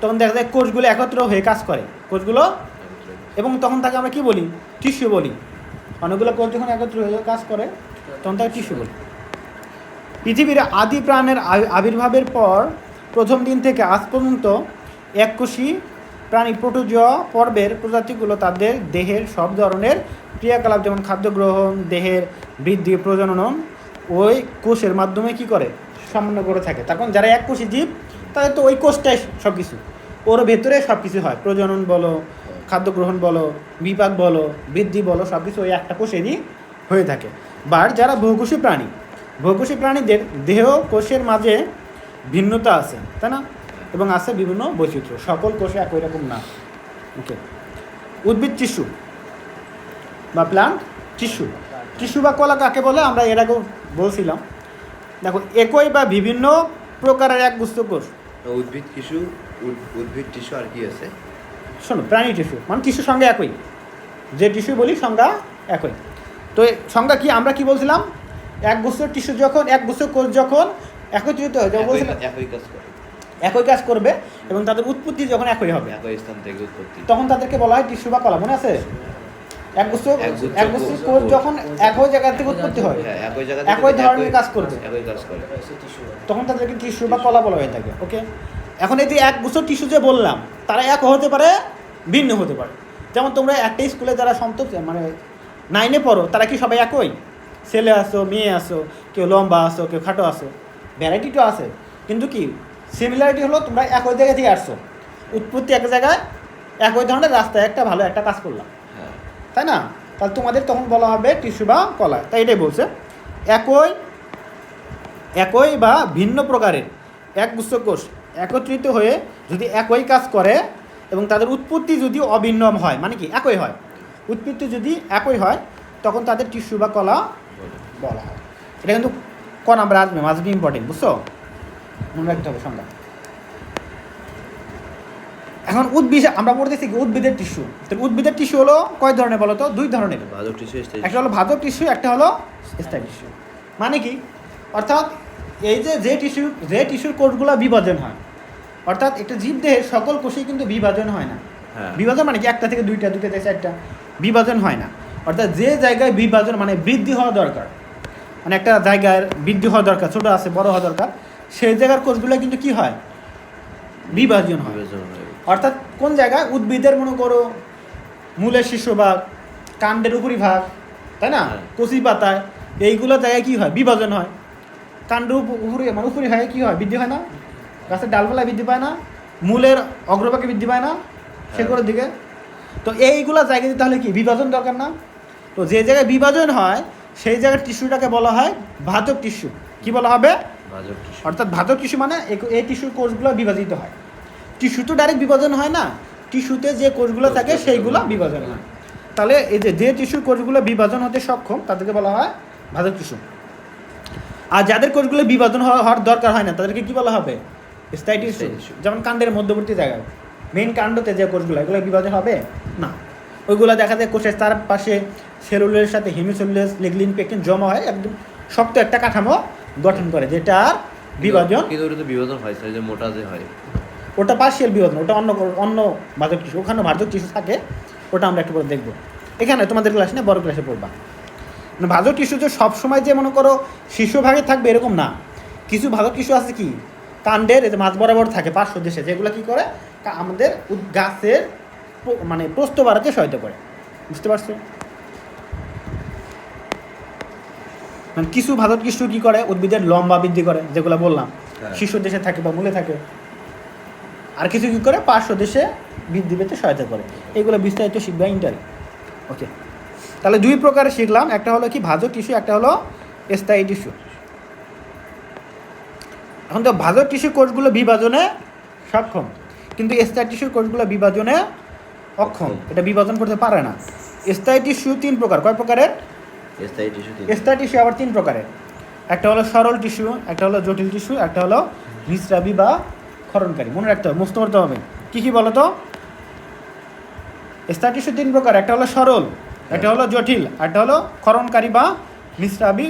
তখন দেখা যায় কোষগুলো একত্র হয়ে কাজ করে, কোষগুলো, এবং তখন তাকে আমরা কি বলি? টিস্যু বলি। অনেকগুলো কোষ যখন একত্র হয়ে কাজ করে তখন তাকে টিস্যু বলি। পৃথিবীর আদি প্রাণের আবির্ভাবের পর প্রথম দিন থেকে আজ পর্যন্ত এককোষী প্রাণী প্রোটোজোয়া পর্বের প্রজাতিগুলো তাদের দেহের সব ধরনের ক্রিয়াকলাপ, যেমন খাদ্য গ্রহণ, দেহের বৃদ্ধি, প্রজনন ওই কোষের মাধ্যমে কি করে? সমন্বয় করে থাকে। তখন যারা এককোষী জীব তাদের তো ওই কোষটাই সব কিছু, ওর ভেতরে সব কিছু হয়। প্রজনন বলো, খাদ্য গ্রহণ বলো, বিপাক বলো, বৃদ্ধি বলো, সব কিছু ওই একটা কোষেরই হয়ে থাকে। বাট যারা বহুকোষী প্রাণী, বহুকোষী প্রাণীদের দেহ কোষের মাঝে ভিন্নতা আছে, তাই না? এবং আছে বিভিন্ন বৈচিত্র্য, সকল কোষে একই রকম না। ওকে, উদ্ভিদ টিস্যু বা প্লান্ট টিস্যু, টিস্যু বা কলা কাকে বলে আমরা এর আগেও বলছিলাম। দেখো, একই বা বিভিন্ন প্রকারের একগুচ্ছ কোষ। উদ্ভিদ টিস্যু, উদ্ভিদ টিস্যু আর কি আছে? শোনো, প্রাণী টিস্যু মানে টিস্যুর সংজ্ঞা একই, যে টিস্যু বলি সংজ্ঞা একই। তো এই সংজ্ঞা কি, আমরা কি বলছিলাম? একগুচ্ছ টিস্যু যখন, একগুচ্ছ কোষ যখন একত্রিত হয়, যখন বলছিলাম একই কাজ করে, একই কাজ করবে এবং তাদের উৎপত্তি যখন একই হবে, একই স্থান থেকে উৎপত্তি, তখন তাদেরকে বলা হয় টিস্যু বা কলা। মনে আছে? একগুচ্ছ একগুচ্ছ কোষ যখন একই জায়গা থেকে উৎপত্তি হয়, হ্যাঁ, একই জায়গা একই ধরনের কাজ করবে, একই কাজ করে, তখন তাদেরকে টিস্যু বা কলা বলা হয়ে থাকে। ওকে, এখন এই যে একগুচ্ছ টিস্যু যে বললাম, তারা এক হতে পারে, ভিন্ন হতে পারে। যেমন তোমরা একটা স্কুলে যারা মানে 9-এ পড়ো, তারা কি সবাই একই? ছেলে আসো, মেয়ে আসো, কেউ লম্বা আসো, কেউ খাটো আসো, ভ্যারাইটি তো আছে, কিন্তু কি সিমিলারিটি হলো তোমরা একই জায়গা থেকে আসছো, উৎপত্তি এক জায়গায়, একই ধরনের রাস্তায় একটা ভালো একটা কাজ করলাম, হ্যাঁ, তাই না? তাহলে তোমাদের তখন বলা হবে টিস্যু বা কলা। তাই এটাই বলছে, একই বা ভিন্ন প্রকারের একগুচ্ছ কোষ একত্রিত হয়ে যদি একই কাজ করে এবং তাদের উৎপত্তি যদি অভিন্ন হয়, মানে কি একই হয়, উৎপত্তি যদি একই হয়, তখন তাদের টিস্যু বা কলা বলা হয়। এটা কিন্তু ক নাম্বার আসবে, মাঝে ইম্পর্টেন্ট, বুঝছো? মনে রাখতে হবে সংজ্ঞা। এখন উদ্ভিদ আমরা পড়তেছি কি উদ্ভিদের টিস্যু। তো উদ্ভিদের টিস্যু হলো কয় ধরনের বলো তো? 2 ধরনের। ভাজক টিস্যু, একটা হলো ভাজক টিস্যু, একটা হলো স্থায়ী টিস্যু। মানে কি? অর্থাৎ এই যে টিস্যুর কোষগুলো বিভাজন হয়, অর্থাৎ একটা জীবদেহের সকল কোষেই কিন্তু বিভাজন হয় না। হ্যাঁ, বিভাজন মানে কি একটা থেকে দুইটা, দুইটা থেকে চারটা, বিভাজন হয় না। অর্থাৎ যে জায়গায় বিভাজন মানে বৃদ্ধি হওয়া দরকার, মানে একটা জায়গায় বৃদ্ধি হওয়া দরকার, ছোটো আছে বড় হওয়া দরকার, সেই জায়গার কোষগুলো কিন্তু কি হয়? বিভাজন হয়। অর্থাৎ কোন জায়গায় উদ্ভিদের মনে করো মূলের শীর্ষভাগ, কাণ্ডের উপরিভাগ, তাই না, হ্যাঁ। কচি পাতায়, এইগুলো জায়গায় কি হয়? বিভাজন হয়। কাণ্ড উপরে মানে উপরি হয় কি হয়? বৃদ্ধি হয় না? গাছের ডালপালা বৃদ্ধি পায় না? মূলের অগ্রভাগে বৃদ্ধি পায় না? শেকড়ের দিকে। তো এইগুলা জায়গায় তাহলে কি বিভাজন দরকার না? তো যে জায়গায় বিভাজন হয় সেই জায়গার টিস্যুটাকে বলা হয় ভাজক টিস্যু। কি বলা হবে? ভাজক টিস্যু। অর্থাৎ ভাজক টিস্যু মানে এই টিস্যুর কোষগুলো বিভাজিত হয়। টিস্যু তো ডাইরেক্ট বিভাজন হয় না, টিস্যুতে যে কোষগুলো থাকে সেইগুলো বিভাজন হয়। তাহলে এই যে টিস্যুর কোষগুলো বিভাজন হতে সক্ষম তাদেরকে বলা হয় ভাজক টিস্যু। আর যাদের কোষগুলো বিভাজন হওয়ার দরকার হয় না তাদেরকে কি বলা হবে? স্থায়ী টিস্যু। যেমন কাণ্ডের মধ্যবর্তী জায়গায় মেইন কাণ্ডতে যে কোষগুলো, এগুলো বিভাজন হবে না। ওইগুলো দেখা যায় কোষের তার পাশে সেলুলের সাথে হেমিসেলুলেস, লিগলিন, পেকটিন জমা হয়, একদম শক্ত একটা কাঠামো গঠন করে, যেটা আর বিভাজন। কিন্তু ওটা তো বিভাজন হয় স্যার, যে মোটা যে হয়, ওটা পার্শিয়াল বিভাজন, ওটা অন্য ভাজক টিস্যু, ওখানে ভাজক টিস্যু থাকে, ওটা আমরা একটু পরে দেখবো। এখানে তোমাদের ক্লাস নিয়ে বড় ক্লাসে পড়বা। মানে ভাজক টিস্যু যে সবসময় যে মনে করো শীর্ষভাগে থাকবে এরকম না। কিছু ভাজক টিস্যু আছে কি কাণ্ডের এই যে মাঝ বরাবর থাকে পার্শ্ব দেশে, যেগুলো কি করে আমাদের গাছের মানে প্রস্থ বাড়াতে সহায়তা করে। বুঝতে পারছো? মানে কিছু ভাজক টিস্যু কি করে উদ্ভিদের লম্বা বৃদ্ধি করে, যেগুলো বললাম শীর্ষ দেশে থাকে বা মূলে থাকে। আর কিছু কী করে পার্শ্ব দেশে বৃদ্ধি পেতে সহায়তা করে। এগুলো বিস্তারিত শিখবে ইন্টারে। ওকে, তাহলে 2 প্রকারে শিখলাম, একটা হলো কি ভাজক টিস্যু, একটা হলো স্থায়ী টিস্যু। এখন তো ভাজক টিস্যু কোষগুলো বিভাজনে সক্ষম, কিন্তু স্থায়ী টিস্যুর কোষগুলো বিভাজনে অক্ষম, এটা বিভাজন করতে পারে না। স্থায়ী টিস্যু 3 প্রকার। কয় প্রকারের? স্থায়ী টিস্যু। স্থায়ী টিস্যু আবার 3 প্রকারের। একটা হলো সরল টিস্যু, একটা হলো জটিল টিস্যু, একটা হলো নিঃস্রাবী বা ক্ষরণকারী। মনে রাখতে হবে, মুখস্থ করতে হবে। কী কী বলো তো? স্থায়ী টিস্যু 3 প্রকার, একটা হলো সরল, একটা হলো জটিল, একটা হলো ক্ষরণকারী বা নিঃস্রাবী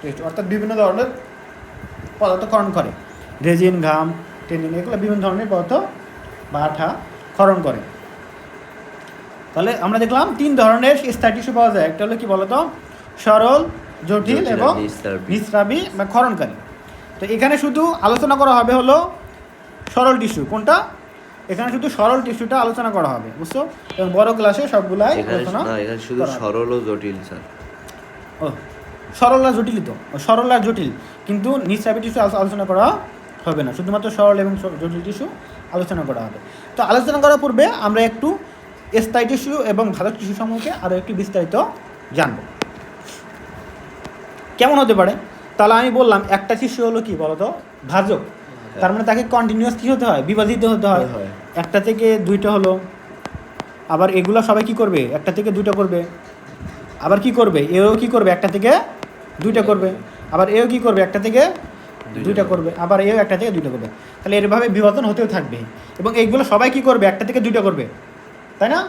টিস্যু। অর্থাৎ বিভিন্ন ধরনের পদার্থ ক্ষরণ করে, রেজিন, ঘাম, টেনিন, এগুলো বিভিন্ন ধরনের পদার্থ বা আঠা ক্ষরণ করে। তাহলে আমরা দেখলাম 3 ধরনের স্থায়ী টিস্যু পাওয়া যায়। একটা হলো কি বলতো? সরল, জটিল এবং নিঃস্রাবী বা ক্ষরণকারী। তো এখানে শুধু আলোচনা করা হবে হলো সরল টিস্যু। কোনটা? এখানে শুধু সরল টিস্যুটা আলোচনা করা হবে, বুঝছো? এবং বড় ক্লাসে সবগুলাই আলোচনা না, এখানে শুধু সরল ও জটিল স্যার। ও সরল আর জটিল, তো সরল আর জটিল, কিন্তু নিঃস্রাবী টিস্যু আলোচনা করা হবে না, শুধুমাত্র সরল এবং জটিল টিস্যু আলোচনা করা হবে। তো আলোচনা করার পূর্বে আমরা একটু স্থায়ী টিস্যু এবং ভাজক টিস্যু সম্পর্কে আরও একটু বিস্তারিত জানব। কেমন হতে পারে? তাহলে আমি বললাম একটা টিস্যু হলো কি বলতো, ভাজক। তার মানে তাকে কন্টিনিউয়াস কী হতে হয়, বিভাজিত হতে হয়। একটা থেকে দুইটা হলো, আবার এগুলো সবাই কি করবে, একটা থেকে দুইটা করবে। আবার কি করবে, এও কি করবে, একটা থেকে দুইটা করবে। আবার এও কি করবে, একটা থেকে দুইটা করবে। আবার এও একটা থেকে দুইটা করবে। তাহলে এরভাবে বিভাজন হতেও থাকবে, এবং এইগুলো সবাই কি করবে, একটা থেকে দুইটা করবে, তাই না?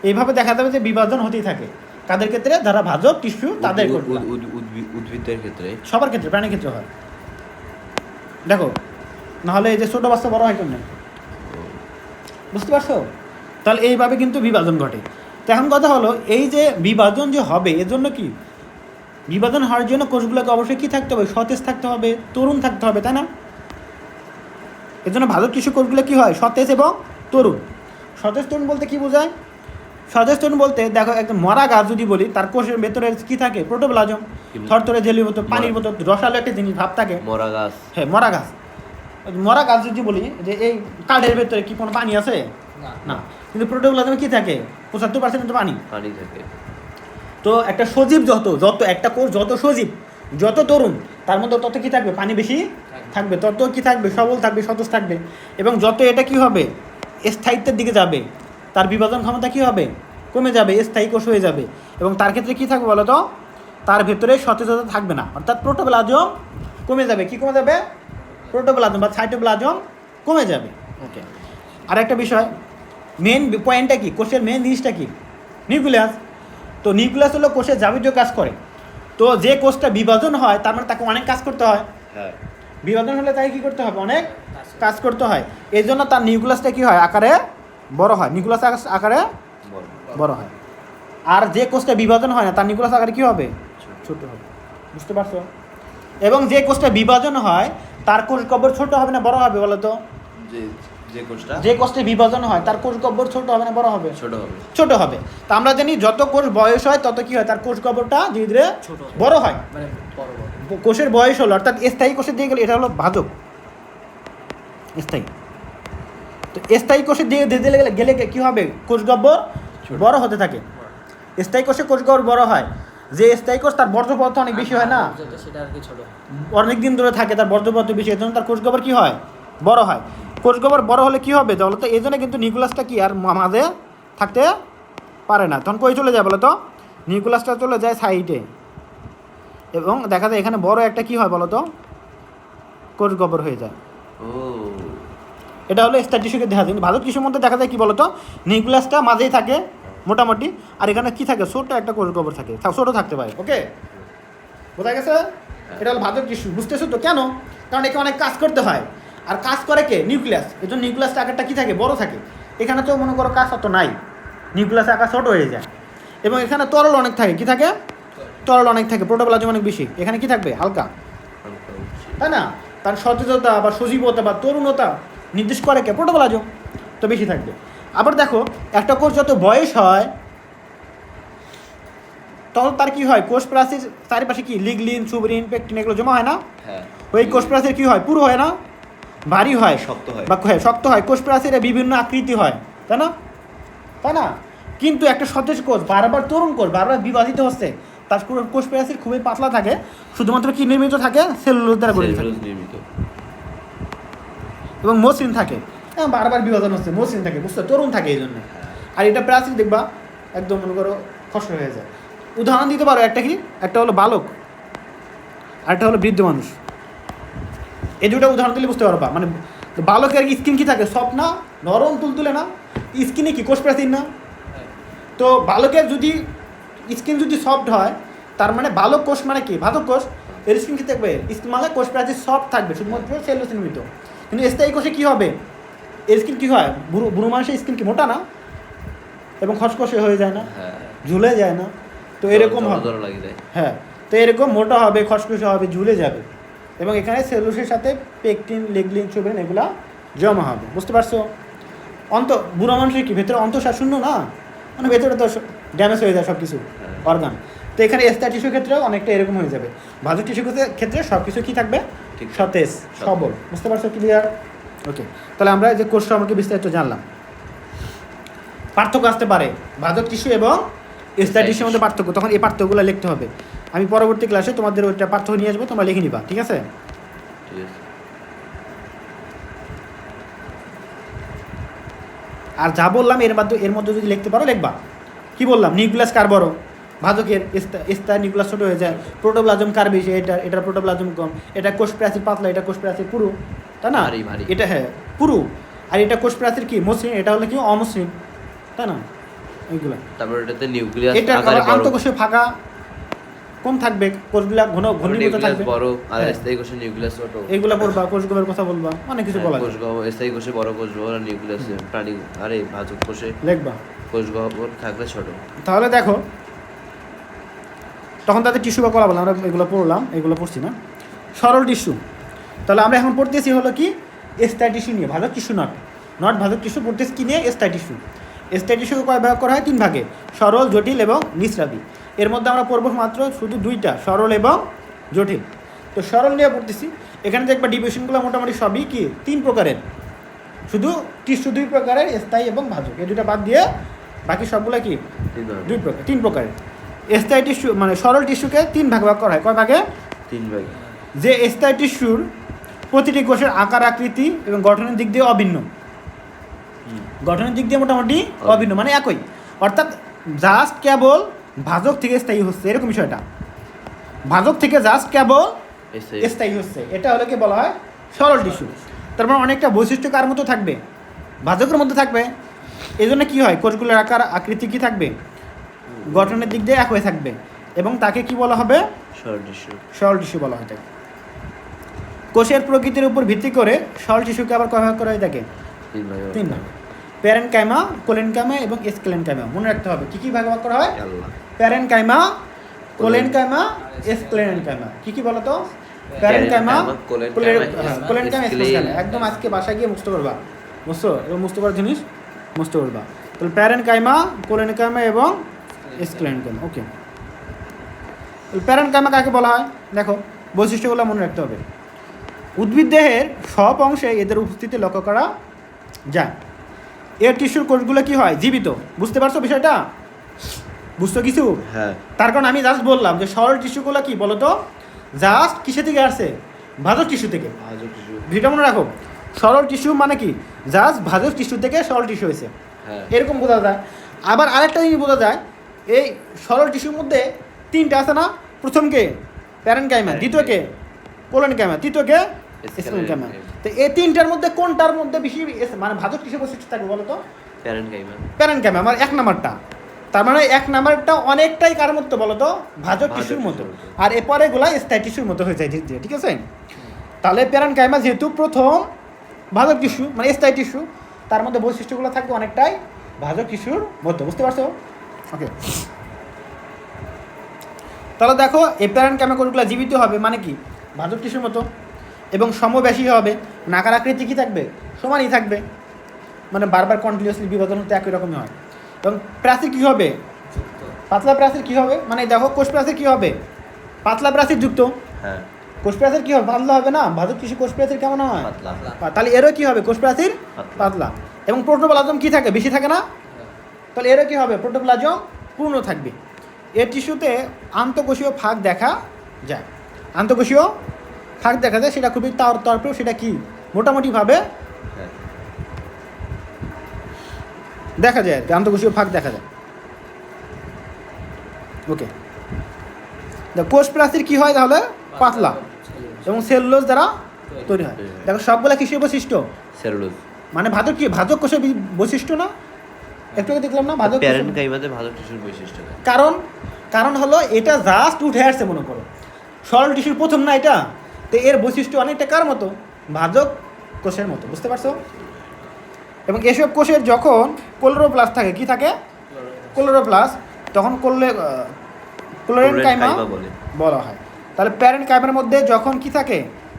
এইভাবে দেখা যাবে যে বিভাজন হতেই থাকে। কাদের ক্ষেত্রে? যারা ভাজক টিস্যু তাদের ক্ষেত্রে, উদ্ভিদের ক্ষেত্রে, সবার ক্ষেত্রে, প্রাণীর ক্ষেত্রে হয়। দেখো, নাহলে এই যে ছোটো বাচ্চা বড় হয় কেমনে, বুঝতে পারছো? তাহলে এইভাবে কিন্তু বিভাজন ঘটে। তো এখন কথা হলো, এই যে বিভাজন যে হবে এর জন্য কি, বিভাজন হওয়ার জন্য কোষগুলোকে অবশ্যই কী থাকতে হবে, সতেজ থাকতে হবে, তরুণ থাকতে হবে, তাই না? এর জন্য ভাজক টিস্যু কোষগুলো কী হয়, সতেজ এবং তরুণ। সতেজ তরুণ বলতে কী বোঝায়? সতেজ তরুণ বলতে দেখো, একটা মরা গাছ যদি বলি, তার কোষের ভেতরে কী থাকে, প্রোটোপ্লাজম, থরথরে জেলির মতো, পানির মতো রসালো একটা জিনিস ভাব থাকে। মরা গাছ, হ্যাঁ, মরা গাছ। মরা গাছ যদি বলি যে এই কাঠের ভেতরে কি কোনো পানি আছে? না। কিন্তু প্রোটোপ্লাজমে কী থাকে, 75% পানি থাকে। তো একটা সজীব যত একটা কোষ যত সজীব, যত তরুণ, তার মধ্যে তত কী থাকবে, পানি বেশি থাকবে, তত কী থাকবে, সবল থাকবে, সতেজ থাকবে। এবং যত এটা কী হবে, স্থায়িত্বের দিকে যাবে, তার বিভাজন ক্ষমতা কী হবে, কমে যাবে, স্থায়ী কোষ হয়ে যাবে। এবং তার ক্ষেত্রে কী থাকবে বলো তো, তার ভেতরে সতেজতা থাকবে না, অর্থাৎ প্রোটোপ্লাজম কমে যাবে। কি কমে যাবে? প্রোটোপ্লাজম বা সাইটোপ্লাজম কমে যাবে। ওকে, আর একটা বিষয়, মেন পয়েন্টটা কি, কোষের মেন জিনিসটা কি, নিউক্লিয়াস। তো নিউক্লিয়াস হলো কোষের যাবতীয় কাজ করে। তো যে কোষটা বিভাজন হয় তার মানে তাকে অনেক কাজ করতে হয়। বিভাজন হলে তাকে কী করতে হবে, অনেক কাজ করতে হয়। এই জন্য তার নিউক্লিয়াসটা কী হয়, আকারে বড় হয়, নিউক্লিয়াস আকারে বড় হয়। আর যে কোষটা বিভাজন হয় না তার নিউক্লিয়াস আকারে কী হবে, ছোট হবে। বুঝতে পারছো? এবং যে কোষটা বিভাজন হয় তার কোষ গহ্বর ছোট হবে না বড় হবে বলো তো? যে কোষটা বিভাজন হয় তার কোষ গহ্বর ছোট হবে না বড় হবে? ছোট হবে। তা আমরা জানি যত কোষ বয়স হয় তত কি হয়, তার কোষ গহ্বরটা ধীরে ধীরে বড় হয়। কোষের বয়স হলো, অর্থাৎ স্থায়ী কোষের দিয়ে গেলে এটা হলো ভাজক, স্থায়ী। তো স্থায়ী কোষের দিয়ে ধীরে ধীরে গেলে কি হবে, কোষ গহ্বর বড় হতে থাকে। স্থায়ী কোষে কোষ গহ্বর বড় হয়। যে স্থায়ী কোষ তার বর্জ্য পদার্থ অনেক বেশি হয় না, অনেক দিন ধরে থাকে, তার বর্জ্য পদার্থ বেশি, এর জন্য তার কোষ গহ্বর কী হয়, বড় হয়। কোষ গহ্বর বড় হলে কী হবে বলো তো, এই জন্য কিন্তু নিউক্লিয়াসটা কি আর মাঝে থাকতে পারে না, তখন কই চলে যায় বলো তো, নিউক্লিয়াসটা চলে যায় সাইডে। এবং দেখা যায় এখানে বড় একটা কি হয় বলো তো, কোষ গহ্বর হয়ে যায়। এটা হলো স্থায়ী টিস্যুকে দেখা যায়। কিন্তু ভাজক টিস্যুর মধ্যে দেখা যায় কি বলতো, নিউক্লিয়াসটা মাঝেই থাকে মোটামুটি, আর এখানে কি থাকে, ছোট্ট একটা কোষ গহ্বর থাকে, ছোটো থাকতে পারে। ওকে, বোঝা গেছে? এটা হলো ভাজক টিস্যু। বুঝতেছো তো কেন? কারণ একে অনেক কাজ করতে হয়, আর কাজ করে কে, নিউক্লিয়াস। এই জন্য নিউক্লিয়াসটা আকারটা কী থাকে, বড় থাকে। এখানে তো মনে করো কাজ অত নাই, নিউক্লিয়াস আকার ছোটো হয়ে যায়। এবং এখানে তরল অনেক থাকে, কি থাকে, তরল অনেক থাকে, প্রোটোপ্লাজম অনেক বেশি, এখানে কি থাকবে, হালকা, তাই না? তার সতেজতা বা সজীবতা বা তরুণতা নির্দেশ করে কে, প্রোটোপ্লাজম, তো বেশি থাকবে। আবার দেখো, একটা কোষ যত বয়স হয় তখন তার কি হয়, কোষ প্রাচীর চারিপাশে কি লিগলিন, সুবরিন, পেকটিন এগুলো জমা হয় না? ওই কোষ প্রাচীর কি হয়, পুরো হয় না, ভারী হয়, শক্ত হয়, বা শক্ত হয়। কোষ প্রাচীরে বিভিন্ন আকৃতি হয়, তাই না? তাই না? কিন্তু একটা সতেজ কোষ, বারবার তরুণ কোষ, বারবার বিভাজিত হচ্ছে, তার কোষ প্রাচীর খুবই পাতলা থাকে, শুধুমাত্র কি নির্মিত থাকে, সেলুলোজ দ্বারা গঠিত থাকে এবং মসৃণ থাকে। বারবার বিভাজন হচ্ছে, মসৃণ থাকে, বুঝতে, তরুণ থাকে এই জন্য। আর এটা প্রাচীর দেখবা একদম মনে করো খসড়া হয়ে যায়। উদাহরণ দিতে পারো, একটা কি, একটা হলো বালক আর একটা হলো বৃদ্ধ মানুষ। এই দুটো উদাহরণ দিলে বুঝতে পারবা। মানে বালকের স্কিন কি থাকে, সফট না, নরম, তুলতুলে না, স্কিনে কি কোষ প্রাচীর না। তো বালকের যদি স্কিন যদি সফট হয় তার মানে বালক কোষ মানে কি, ভাজক কোষ, এর স্কিন কি থাকবে, স্কিন মানে কোষ প্রাচীর সফট থাকবে, শুধুমাত্র সেলুলোজ নির্মিত। কিন্তু স্থায়ী কোষে কী হবে, এর স্কিন কী হয়, বুড়ো মানুষের স্কিন কি মোটা না এবং খসখসে হয়ে যায় না, ঝুলে যায় না, তো এরকম হবে। হ্যাঁ, তো এরকম মোটা হবে, খসখসে হবে, ঝুলে যাবে। এবং এখানে সেলুলোজের সাথে পেকটিন, লিগলিন, সুবরিন এগুলা জমা হবে। বুঝতে পারছো? বুড়ো মানুষের কি ভেতরে অন্তঃসার শূন্য না, মানে ভেতরে তো ড্যামেজ হয়ে যায় সব কিছু অর্গান। তো এখানে স্থায়ী টিস্যুর ক্ষেত্রেও অনেকটা এরকম হয়ে যাবে। ভাজক টিস্যুর ক্ষেত্রে সব কিছু কী থাকবে, সতেজ, সবল। বুঝতে পারছো? ক্লিয়ার? ওকে, তাহলে আমরা যে কোষ সম্পর্কে বিস্তারিত জানলাম। পার্থক্য আসতে পারে ভাজক টিস্যু এবং স্থায়ী টিস্যুর মধ্যে পার্থক্য, তখন এই পার্থক্যগুলো লিখতে হবে। আমি পরবর্তী ক্লাসে তোমাদের ওইটা পার্থক্য নিয়ে আসবো, তোমরা লিখে নিবা, ঠিক আছে? ঠিক আছে। আর যা বললাম এর মধ্যে যদি লিখতে পারো লিখবা। কি বললাম, নিউক্লিয়াস কার বড়, ভাজকের স্তর নিউক্লিয়াস ছোট হয়ে যায়, প্রোটোপ্লাজম কার বেশি, এটার প্রোটোপ্লাজম কম, এটা কোষ প্রাচীর পাতলা, এটা কোষ প্রাচীর পুরু, তাই না? ভারী, ভারী। এটা হ্যাঁ পুরু, আর এটা কোষ প্রাচীর কি মসৃণ, এটা হলো কি অমসৃণ, তাই না? এইগুলা তারপর এটাতে নিউক্লিয়াস এটা আকারে বড়, আন্তঃকোষে ফাঁকা কম থাকবে, কোষগুলা ঘনীভূত নিউক্লিয়াস থাকবে, বড়, আর হ্যাঁ। স্থায়ী কোষে নিউক্লিয়াস ছোট। এইগুলা পড়বা, কোষগুলোর কথা বলবা, অনেক কিছু বলা যায়, কোষগহ্বর, স্থায়ী কোষে বড় কোষগহ্বর, আর নিউক্লিয়াস প্রাণী, আরে ভাজক কোষে লিখবা। কোষগহ্বর থাকলে ছোট। তাহলে দেখো তখন তাদের টিস্যু বা কলা বলে, আমরা এগুলো পড়লাম, এগুলো পড়ছি না, সরল টিস্যু। তাহলে আমরা এখন পড়তেছি হলো কি স্থায়ী টিস্যু নিয়ে, ভাজক টিস্যু নট ভাজক টিস্যু, পড়তেছি কি নিয়ে, স্থায়ী টিস্যু। স্থায়ী টিস্যুকে কয় ভাগ করা হয়, 3 ভাগে, সরল, জটিল এবং নিঃস্রাবী। এর মধ্যে আমরা পড়বো মাত্র শুধু 2টা, সরল এবং জটিল। তো সরল নিয়ে পড়তেছি, এখানে দেখবা ডিভিশনগুলো মোটামুটি সবই কি 3 প্রকারের, শুধু টিস্যু 2 প্রকারের, স্থায়ী এবং ভাজক, এই 2টা বাদ দিয়ে বাকি সবগুলো কি 3 প্রকারের। স্থায়ী টিস্যু মানে সরল টিস্যুকে 3 ভাগ করা হয়, কয় ভাগে? 3 ভাগ। যে স্থায়ী টিস্যুর প্রতিটি কোষের আকার, আকৃতি এবং গঠনের দিক দিয়ে অভিন্ন, গঠনের দিক দিয়ে মোটামুটি অভিন্ন, মানে একই, অর্থাৎ জাস্ট কেবল ভাজক থেকে স্থায়ী হচ্ছে, এরকম বিষয়টা, ভাজক থেকে জাস্ট কেবল স্থায়ী হচ্ছে, এটা হলো কি বলা হয় সরল টিস্যু। তারপর অনেকটা বৈশিষ্ট্য কার মতো থাকবে, ভাজকের মধ্যে থাকবে, এই জন্য কী হয়, কোষগুলোর আকার, আকৃতি কী থাকবে, গঠনের দিক দিয়ে একই থাকবে, এবং তাকে কি বলা হবে, সরল টিস্যু বলা হয় থাকে। কোষের প্রকৃতির উপর ভিত্তি করে সরল টিস্যুকে আবার কয় ভাগ করা হয় থাকে? 3 ভাগ, প্যারেনকাইমা, কোলেনকাইমা এবং স্ক্লেনকাইমা। মনে রাখতে হবে কি কি ভাগ করা হয়, প্যারেনকাইমা, কোলেনকাইমা, স্ক্লেনকাইমা। কি কি বলো তো? Parenchyma, collenchyma, sclerenchyma. একদম আজকে বাসায় গিয়ে মুখস্থ করবা, বুঝছো? এবং মুখস্থ করার জিনিস মুখস্থ করবা। তাহলে প্যারেনকাইমা, কোলেনকাইমা এবং স্ক্লেনকাইমা। ওকে, প্যারেনকাইমা কাকে বলা হয়? দেখো বৈশিষ্ট্যগুলো মনে রাখতে হবে। উদ্ভিদ দেহের সব অংশে এদের উপস্থিতি লক্ষ্য করা যায়। এর টিস্যুর কোষগুলো কি হয়, জীবিত। বুঝতে পারছো বিষয়টা? বুঝছো কিছু? হ্যাঁ। তার কারণ আমি জাস্ট বললাম যে সরল টিস্যুগুলো কি বলো তো, জাস্ট কিসে থেকে আসছে, ভাজক টিস্যু থেকে। ভিডিও মনে রাখো, সরল টিস্যু মানে কি, জাস্ট ভাজক টিস্যু থেকে সরল টিস্যু হয়েছে, এরকম বোঝা যায়। আবার আরেকটা জিনিস বোঝা যায়, এই সরল টিস্যুর মধ্যে 3টা আছে না, প্রথমকে প্যারেনকাইমা, দ্বিতীয়কে কোলেনকাইমা, তৃতীয়কে স্ক্লেনকাইমা। তো এই 3টার মধ্যে কোনটার মধ্যে বেশি মানে ভাজক টিস্যু বৈশিষ্ট্য থাকবে বলো তো? প্যারেনকাইমা, আমার 1 নাম্বারটা। তার মানে 1 নাম্বারটা অনেকটাই কার মতো বলো তো, ভাজক টিস্যুর মতো, আর এরপরে এগুলা স্থায়ী টিস্যুর মতো হয়ে যায়, ঠিক আছে? তাহলে প্যারেনকাইমা যেহেতু প্রথম ভাজক টিস্যু মানে স্থায়ী টিস্যু, তার মধ্যে বৈশিষ্ট্যগুলো থাকবে অনেকটাই ভাজক টিস্যুর মতো। বুঝতে পারছো? ওকে, তাহলে দেখো এই প্যারেনকাইমা কোষগুলো জীবিত হবে মানে কি, ভাজক টিস্যুর মতো, এবং সমবেশী হবে, আকার আকৃতি কী থাকবে, সমানই থাকবে, মানে বারবার কন্টিনিউয়াসলি বিভাজন হতে একই রকমই হয়। এবং প্রাচীর কী হবে, পাতলা প্রাচীর কী হবে, মানে দেখো কোষ প্রাচীর কী হবে, পাতলা প্রাচীর যুক্ত। কোষ প্রাচীর কী হবে, পাতলা হবে না, ভাজক টিস্যু কোষ প্রাচীর কেমন হয়, তাহলে এরও কী হবে, কোষ প্রাচীর পাতলা। এবং প্রোটোপ্লাজম কী থাকে, বেশি থাকে না, তাহলে এরও কী হবে, প্রোটোপ্লাজম পূর্ণ থাকবে। এর টিস্যুতে আন্তঃকোষীয় ফাঁক দেখা যায়, আন্তঃকোষীয় ফাঁক দেখা যায়, সেটা খুবই তারপরেও সেটা কি মোটামুটিভাবে দেখা যায় আর কি, আন্তঃকোষীয় ফাঁক দেখা যায়। ওকে, কোষ প্রাচীর কী হয় তাহলে, পাতলা এবং সেলুলোজ দ্বারা তৈরি হয়। দেখো সবগুলা কিসের বৈশিষ্ট্য, সেলুলোজ, মানে ভাজক কি, ভাজক কোষের বৈশিষ্ট্য না, একটু আগে দেখলাম না, ভাজক টিস্যুর বৈশিষ্ট্য। কারণ হলো এটা জাস্ট উঠে আসছে, মনে করো সরল টিস্যুর প্রথম না এটা, তো এর বৈশিষ্ট্য অনেকটা কার মতো, ভাজক কোষের মতো। বুঝতে পারছো? এবং এসব কোষের যখন ক্লোরোপ্লাস্ট থাকে, কি থাকে, ক্লোরোপ্লাস্ট, তখন কোলেনকাইমা বলা হয়। তাহলে প্যারেনকাইমার মধ্যে যখন কি থাকে,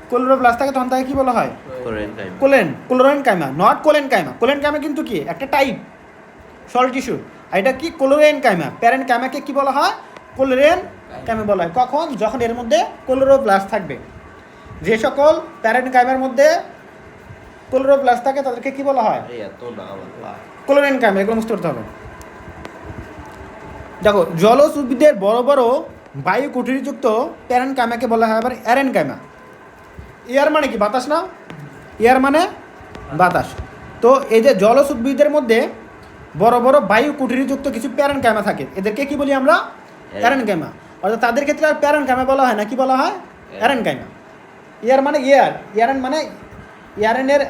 ক্লোরোপ্লাস্ট থাকে, তখন তাকে কি বলা হয়, ক্লোরেনকাইমা, নট কোলেনকাইমা। কোলেনকাইমা কিন্তু কি একটা টাইপ সরল টিস্যু, আর এটা কি ক্লোরেনকাইমা। প্যারেনকাইমাকে কি বলা হয়, ক্লোরেনকাইমা বলা হয়। কখন, যখন এর মধ্যে ক্লোরোপ্লাস্ট থাকবে। যে সকল প্যারেনকাইমার মধ্যে ক্লোরোপ্লাস্ট থাকে তাদেরকে কি বলা হয়, ক্লোরেনকাইমা। এগুলো মুখস্থ করতে হবে। দেখো জলজ উদ্ভিদের বড় বড় বায়ু কুঠিরযুক্ত প্যারেনকাইমাকে বলা হয় আবার অ্যারেনকাইমা। এয়ার মানে কি বাতাস না? এয়ার মানে বাতাস। তো এই যে জলজ উদ্ভিদের মধ্যে বড় বড় বায়ু কুঠিরযুক্ত কিছু প্যারেনকাইমা থাকে, এদেরকে কি বলি আমরা? অ্যারেনকাইমা। অর্থাৎ তাদের ক্ষেত্রে আর প্যারেনকাইমা বলা হয় না, কি বলা হয়? অ্যারেনকাইমা। এয়ার মানে এয়ার, এয়ারেন মানে এয়ারেনের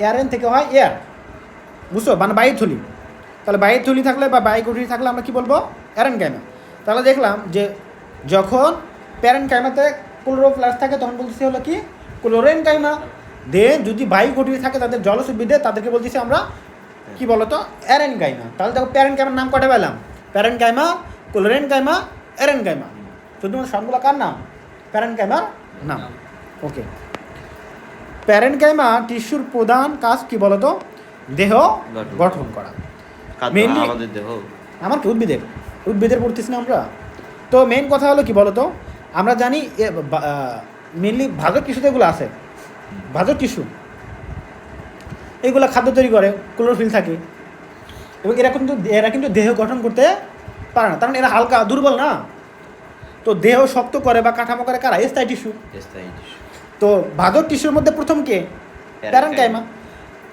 এয়ারেন থেকে হয় এয়ার, বুঝছো? মানে বায়ুথলি। তাহলে বায়ুথলি থাকলে বা বায়ু কুঠির থাকলে আমরা কি বলবো? অ্যারেনকাইমা। তাহলে দেখলাম যে যখন প্যারেনকাইমাতে ক্লোরোপ্লাস্ট থাকে তখন বলতেছি হলো কি? ক্লোরেনকাইমা। দেন যদি বায়ু কুঠির থাকে তাদের জলজ উদ্ভিদে, তাদেরকে বলতেছি আমরা কি বলতো? অ্যারেনকাইমা। তাহলে দেখো প্যারেনকাইমার নাম কটা পেলাম? প্যারেনকাইমা, ক্লোরেনকাইমা, অ্যারেনকাইমা। শুধুমাত্র সবগুলো কার নাম? প্যারেনকাইমার নাম। ওকে। প্যারেনকাইমা টিস্যুর প্রধান কাজ কি বলতো? দেহ গঠন করা। Mainly আমাদের দেহ, আমার কি উদ্ভিদের পড়তেছি না আমরা? তো মেইন কথা হলো কি বলতো, আমরা জানি মেনলি ভাজক টিস্যুতে এগুলো আছে, ভাজক টিস্যু এইগুলো খাদ্য তৈরি করে, ক্লোরোফিল থাকে, এবং এরা কিন্তু দেহ গঠন করতে পারে না, কারণ এরা হালকা দুর্বল না। তো দেহ শক্ত করে বা কাঠামো করে কারা? স্থায়ী টিস্যু। তো ভাজক টিস্যুর মধ্যে প্রথম কে? প্যারেনকাইমা।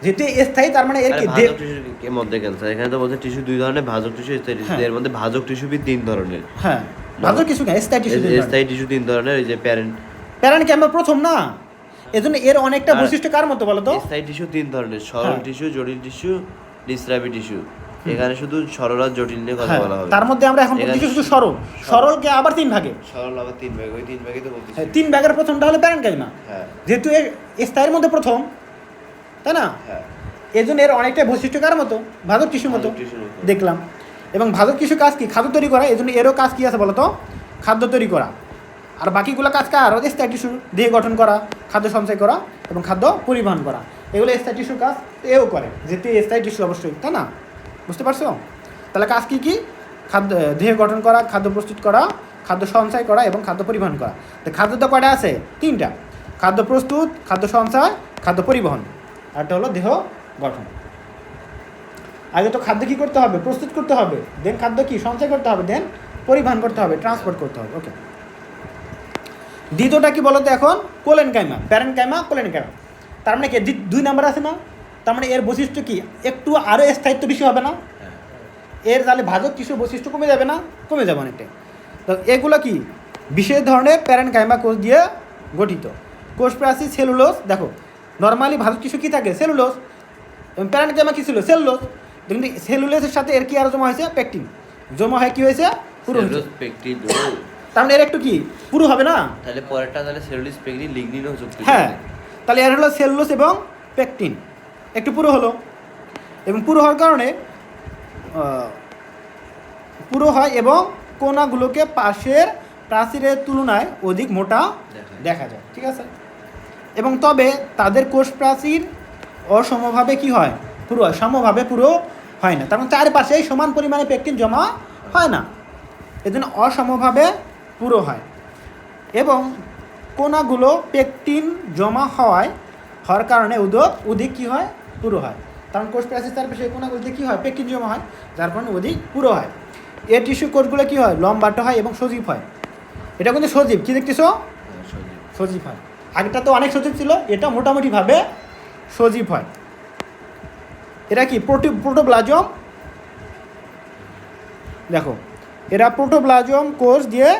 যেহেতু স্থায়ী, তার মানে এর কি ভাজক টিস্যুর মধ্যে ক্যান্সার, এখানে তো বলছে টিস্যু দুই ধরনের, ভাজক টিস্যু, স্থায়ী টিস্যু। এর মধ্যে ভাজক টিস্যু তিন ধরনের। হ্যাঁ, ভাজক টিস্যু কেন? স্থায়ী টিস্যু তিন ধরনের। এই যে প্যারেনকাইমা প্রথম না, এজন্য এর অনেকটা বৈশিষ্ট্য কার মতো বলো তো? স্থায়ী টিস্যু তিন ধরনের: সরল টিস্যু, জটিল টিস্যু, ডিসরাবি টিস্যু। এখানে শুধু সরল আর জটিল নিয়ে কথা বলা হবে। তার মধ্যে আমরা এখন বলছি শুধু সরল। সরলকে আবার তিন ভাগে, সরল আবার তিন ভাগে, ওই তিন ভাগে তো বলতেছি। তিন ভাগের প্রথমটা হলো প্যারেনকাইমা। হ্যাঁ, যেহেতু এর স্থায়ীর মধ্যে প্রথম, তাই না? হ্যাঁ, এজন্য এর অনেকটা বৈশিষ্ট্য কার মতো? ভাজক টিস্যুর মতো টিস্যুর মতো। দেখলাম। এবং ভাজক টিস্যু কাজ কি? খাদ্য তৈরি করা। এজন্য এরও কাজ কি আছে বলো তো? খাদ্য তৈরি করা। আর বাকিগুলো কাজ কার? স্থায়ী টিস্যু, দেহ গঠন করা, খাদ্য সঞ্চয় করা এবং খাদ্য পরিবহন করা। এগুলো স্থায়ী টিস্যুর কাজ, এও করে, যেহেতু স্থায়ী টিস্যু অবশ্যই, তাই না? বুঝতে পারছো? তাহলে কাজ কি কি? খাদ্য, দেহ গঠন করা, খাদ্য প্রস্তুত করা, খাদ্য সঞ্চয় করা এবং খাদ্য পরিবহন করা। তো খাদ্য তো কয়টা আছে? তিনটা: খাদ্য প্রস্তুত, খাদ্য সঞ্চয়, খাদ্য পরিবহন। আরটা হলো দেহ গঠন। আগে তো খাদ্য কী করতে হবে? প্রস্তুত করতে হবে। দেন খাদ্য কি? সঞ্চয় করতে হবে। দেন পরিবহন করতে হবে, ট্রান্সপোর্ট করতে হবে। ওকে। দ্বিতীয়টা কি বলতো এখন? কোলেনকাইমা। Parenchyma, collenchyma. তার মানে কি দুই নাম্বার আছে না? তার মানে এর বৈশিষ্ট্য কি? একটু আরও স্থায়িত্ব বেশি হবে না? এর তাহলে ভাজক টিস্যুর বৈশিষ্ট্য কমে যাবে না? কমে যাবে অনেকটাই। তো এগুলো কি? বিশেষ ধরনের প্যারেনকাইমা কোষ দিয়ে গঠিত। কোষ প্রাচীর, সেলুলোজ। দেখো নর্মালি ভাজক টিস্যু কী থাকে? সেলুলোজ। এবং প্যারেনকাইমা কী ছিল? সেলুলোজ। কিন্তু সেলুলোজের সাথে এর কি আরও জমা হয়েছে? পেকটিন। জমা হয় কি হয়েছে? পুরো হয়েছে। তার মানে এর একটু কি পুরো হবে না? তাহলে পরেরটা তাহলে সেলুলোজ, পেকটিন, লিগনিনও যুক্ত। হ্যাঁ, তাহলে এর হলো সেলুলোজ এবং পেকটিন, একটু পুরো হলো। এবং পুরো হওয়ার কারণে পুরো হয় এবং কোনাগুলোকে পাশের প্রাচীরের তুলনায় অধিক মোটা দেখা যায়। ঠিক আছে? এবং তবে তাদের কোষ প্রাচীর অসমভাবে কি হয়? পুরো হয়, সমভাবে পুরো হয় না। তার মানে চারপাশেই সমান পরিমাণে পেকটিন জমা হয় না, এজন্য অসমভাবে পুরো হয়। এবং কোনাগুলো পেকটিন জমা হওয়ার কারণে অধিক কী হয়? পুরো হয়। কারণ কোষ প্রাচীর চারপাশে কোনাগুলোতে কী হয়? পেকটিন জমা হয়, যার কারণে অধিক পুরো হয়। এর টিস্যু কোষগুলো কী হয়? লম্বাটো হয় এবং সজীব হয়। এটা কিন্তু সজীব। কী দেখতেছো? সজীব হয়। আগেটা তো অনেক সজীব ছিল, এটা মোটামুটিভাবে সজীব হয়। এরা কি? প্রোটোপ্লাজম। দেখো এরা প্রোটোপ্লাজম কোষ দিয়ে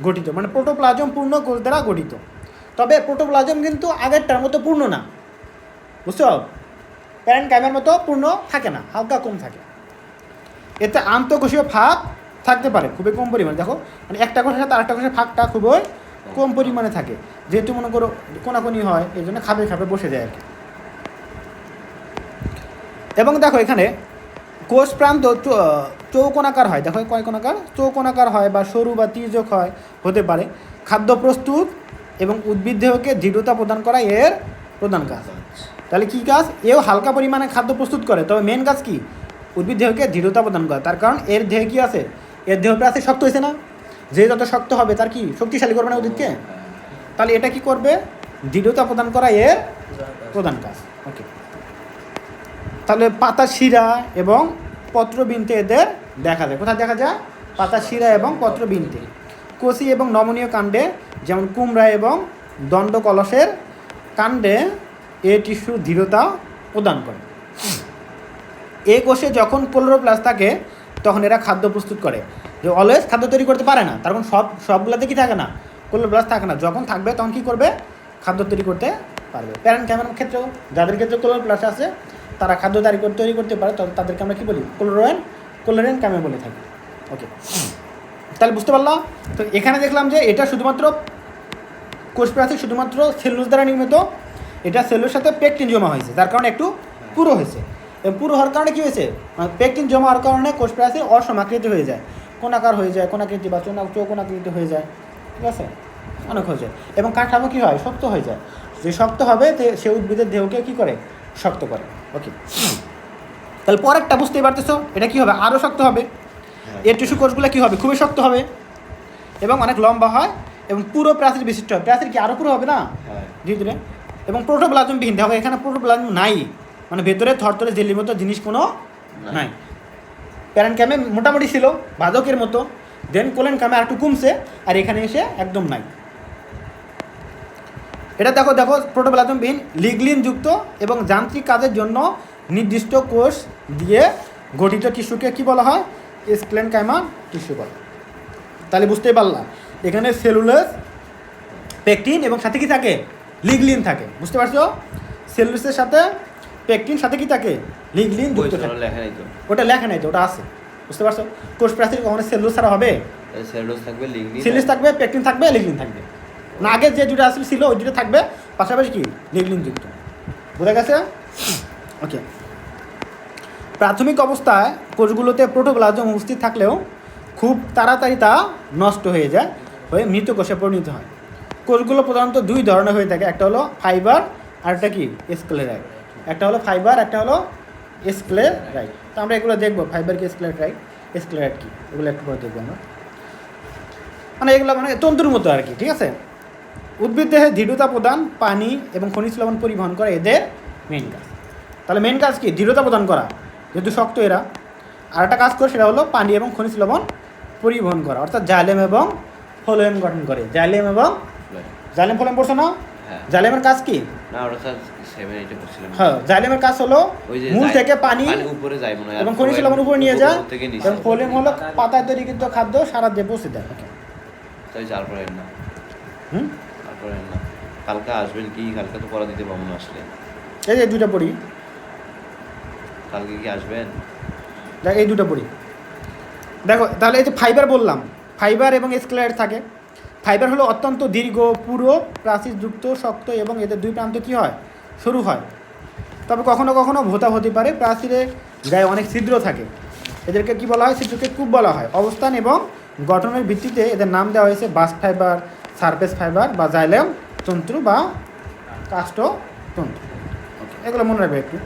গঠিত, মানে প্রোটোপ্লাজম পূর্ণ কোষ দ্বারা গঠিত। তবে প্রোটোপ্লাজম কিন্তু আগেরটার মতো পূর্ণ না, বুঝছো? প্যারেনকাইমার মতো পূর্ণ থাকে না, হালকা কম থাকে। এতে আন্তঃকোষীয় ফাঁক থাকতে পারে খুবই কম পরিমাণে। দেখো মানে একটা কোষের সাথে আরেকটা কোষের ফাঁকটা খুবই কম পরিমাণে থাকে, যেহেতু মনে করো কোনাকুনি হয়, এই জন্য খাপে খাপে বসে যায় আর কি। এবং দেখো এখানে কোষ প্রান্ত চৌকোনাকার হয়। দেখো কয় কোণাকার? চৌকোনাকার হয় বা সরু বা তির্যক হতে পারে। খাদ্য প্রস্তুত এবং উদ্ভিদ দেহকে দৃঢ়তা প্রদান করা এর প্রধান কাজ। তাহলে কী কাজ? এও হালকা পরিমাণে খাদ্য প্রস্তুত করে, তবে মেন কাজ কি? উদ্ভিদ দেহকে দৃঢ়তা প্রদান করে। তার কারণ এর দেহে কী আছে? এর দেহ প্রাচীর শক্ত হয়েছে না? যে যত শক্ত হবে তার কি শক্তিশালী করবে না উদ্ভিদকে? তাহলে এটা কি করবে? দৃঢ়তা প্রদান করা এর প্রধান কাজ। ওকে। তাহলে পাতা শিরা এবং পত্রবিন্দুতে এদের দেখা যায়। কোথায় দেখা যায়? পাতা শিরা এবং পত্রবিন্দুতে। কচি এবং নমনীয় কাণ্ডে যেমন কুমড়া এবং দণ্ড কলসের কাণ্ডে এ টিস্যু দৃঢ়তা প্রদান করে। এ কোষে যখন ক্লোরোপ্লাস্ট থাকে তখন এরা খাদ্য প্রস্তুত করে। যে অলওয়েজ খাদ্য তৈরি করতে পারে না, তার কারণ সবগুলোতে কি থাকে না, ক্লোরোপ্লাস্ট থাকে না। যখন থাকবে তখন কী করবে, খাদ্য তৈরি করতে পারবে। প্যারেনকাইমার ক্ষেত্রেও যাদের ক্ষেত্রে ক্লোরোপ্লাস্ট আছে তারা খাদ্য তৈরি করতে পারে, তাদেরকে আমরা কী বলি, ক্লোরেন কামে বলে থাকি। ওকে, তাহলে বুঝতে পারলাম। তো এখানে দেখলাম যে এটা শুধুমাত্র কোষ প্রাচীর শুধুমাত্র সেলুলোজ দ্বারা নির্মিত। এটা সেলুলোর সাথে পেকটিন জমা হয়েছে, যার কারণে একটু পুরো হয়েছে। এবং পুরো হওয়ার কারণে কী হয়েছে, পেকটিন জমা হওয়ার কারণে কোষ প্রাচীর অসমাকৃতি হয়ে যায়, কোণাকার হয়ে যায়, কোণাকৃতি বা চৌকোণাকৃতি হয়ে যায়, ঠিক আছে, অনেক হয়ে যায়। এবং কাঠামো কী হয়, শক্ত হয়ে যায়। যে শক্ত হবে সে উদ্ভিদের দেহকে কী করে, শক্ত করে। ওকে, তাহলে পরেরটা বুঝতেই পারতেছো, এটা কী হবে, আরও শক্ত হবে। এর টিস্যু কোষগুলো কী হবে, খুবই শক্ত হবে এবং অনেক লম্বা হয় এবং পুরো প্রাচীর বিশিষ্ট হবে। প্রাচীর কি আরও পুরো হবে না, ধীরে ধীরে। এবং প্রোটোপ্লাজমবিহীন, দেখো এখানে প্রোটোপ্লাজম নাই, মানে ভেতরে থরথরে জেলির মতো জিনিস কোনো নাই। প্যারেনকাইমে মোটামুটি ছিল বাদকের মতো, দেন কোলেনকাইমে আর একটু কমছে, আর এখানে এসে একদম নাই। এটা দেখো প্রোটোপ্লাজমবিহীন লিগলিনযুক্ত এবং যান্ত্রিক কাজের জন্য নির্দিষ্ট কোষ দিয়ে গঠিত টিস্যুকে কী বলা হয়, স্ক্লেনকাইমা টিস্যু বলা। তাহলে বুঝতেই পারলাম এখানে সেলুলোজ, পেকটিন এবং সাথে কি থাকে, লিগলিন থাকে। বুঝতে পারছো, সেলুলোজের সাথে পেকটিন সাথে কি থাকে, লিগলিন যুক্ত থাকে। ওটা লেখা নাই তো, ওটা আছে। বুঝতে পারছো, কোষ প্রাচীর কখনো সেলুলোজ ছাড়া হবে, সেলুলোজ থাকবে, পেকটিন থাকবে, লিগলিন থাকবে না। আগে যে দুটো আসলে ছিল ওই দুটো থাকবে, পাশাপাশি কি লিগলিন যুক্ত। বোঝা গেছে? ওকে, প্রাথমিক অবস্থায় কোষগুলোতে প্রোটোপ্লাজম উপস্থিত থাকলেও খুব তাড়াতাড়ি তা নষ্ট হয়ে যায়, হয়ে মৃত কোষে পরিণত হয়। কোষগুলো প্রধানত দুই ধরনের হয়ে থাকে, একটা হলো ফাইবার আর একটা কি স্ক্লেরাইড। একটা হলো ফাইবার, একটা হলো স্ক্লেরাইড। তো আমরা এগুলো দেখবো, ফাইবার কি স্ক্লেরাইড কি, এগুলো একটু পরে দেখবো আমরা। মানে এগুলো মানে তন্তুর মতো আর কি, ঠিক আছে। উদ্ভিদ দেহে দৃঢ়তা প্রদান, পানি এবং খনিজ লবণ পরিবহন করা এদের মেইন কাজ। তাহলে মেইন কাজ কি, দৃঢ়তা প্রদান করা, যেহেতু শক্ত এরা। আর একটা কাজ করে সেটা হলো পানি এবং খনিজ লবণ পরিবহন করা, অর্থাৎ জাইলেম এবং ফ্লোয়েম গঠন করে। জাইলেম ফ্লোয়েম পড়ছো না? জাইলেমের কাজ কি? হ্যাঁ, জাইলেমের কাজ হলো মূল থেকে পানি এবং খনিজ লবণ উপরে নিয়ে যায়, এবং ফ্লোয়েম হলো পাতায় তৈরিকৃত খাদ্য সারা দেহে পৌঁছে দেয়। কালকে আসবেন কি? কালকে তো পড়া দিতে পারবো না, আসলে এই যে দুইটা পড়ি, কালকে কি আসবেন? দেখ এই দুটো পড়ি, দেখো। তাহলে এই যে ফাইবার বললাম, ফাইবার এবং স্ক্লেরাইড থাকে। ফাইবার হলো অত্যন্ত দীর্ঘ, পুরো প্রাচীরযুক্ত, শক্ত এবং এদের দুই প্রান্ত কী হয়, সরু হয়। তবে কখনো কখনো ভোঁতা হতে পারে। প্রাচীরে গায়ে অনেক ছিদ্র থাকে, এদেরকে কী বলা হয়, ছিদ্রকে কূপ বলা হয়। অবস্থান এবং গঠনের ভিত্তিতে এদের নাম দেওয়া হয়েছে বাস্ট ফাইবার, সারফেস ফাইবার বা জাইলেম তন্তু বা কাস্টোতন্তু। এগুলো মনে রাখবে একটু।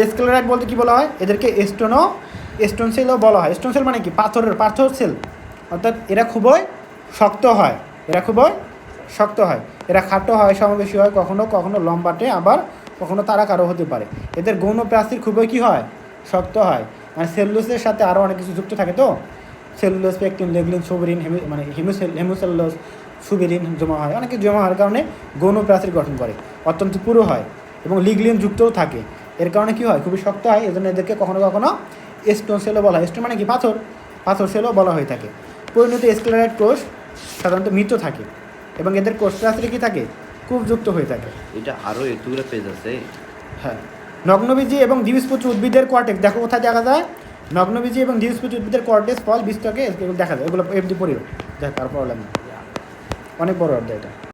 স্ক্লেরাইড বলতে কী বলা হয়, এদেরকে স্টোন সেলও বলা হয়। স্টোন সেল মানে কি, পাথর সেল, অর্থাৎ এরা খুবই শক্ত হয়, এরা খাটো হয়, সমাবেশী হয়, কখনো কখনো লম্বাটে, আবার কখনো তারাকারও হতে পারে। এদের গৌণ প্রাচীর খুবই কী হয়, শক্ত হয়। মানে সেলুলোসের সাথে আরও অনেক কিছু যুক্ত থাকে, তো সেলুলোস, পেকটিন, লিগলিন, সুবেরিন, মানে হেমোসেলুলোজ, সুবেরিন জমা হয়, অনেক কিছু জমা হওয়ার কারণে গৌণ প্রাচীর গঠন করে, অত্যন্ত পুরো হয় এবং লিগলিন যুক্তও থাকে। এর কারণে কী হয়, খুবই শক্ত হয়। এজন্য এদেরকে কখনো কখনো স্টোন সেলও বলা হয়। স্টোন মানে কি, পাথর সেলও বলা হয়ে থাকে। পরিণত স্ক্লেরাইড কোষ সাধারণত মৃত থাকে এবং এদের কোষ প্রাচীরে কী থাকে, খুব যুক্ত হয়ে থাকে। এটা আরও এতগুলো পেজ আছে। হ্যাঁ, নগ্নবীজি এবং দ্বিবীজপত্রী উদ্ভিদের কর্টেক্স, দেখো কোথায় দেখা যায়, নগ্নবীজি এবং দ্বিবীজপত্রী উদ্ভিদের কর্টেক্স, ফল, বীজকে এগুলো দেখা যায়। এগুলো এমনি পড়িও, দেখ আর প্রবলেম না, অনেক বড় অধ্যায় এটা।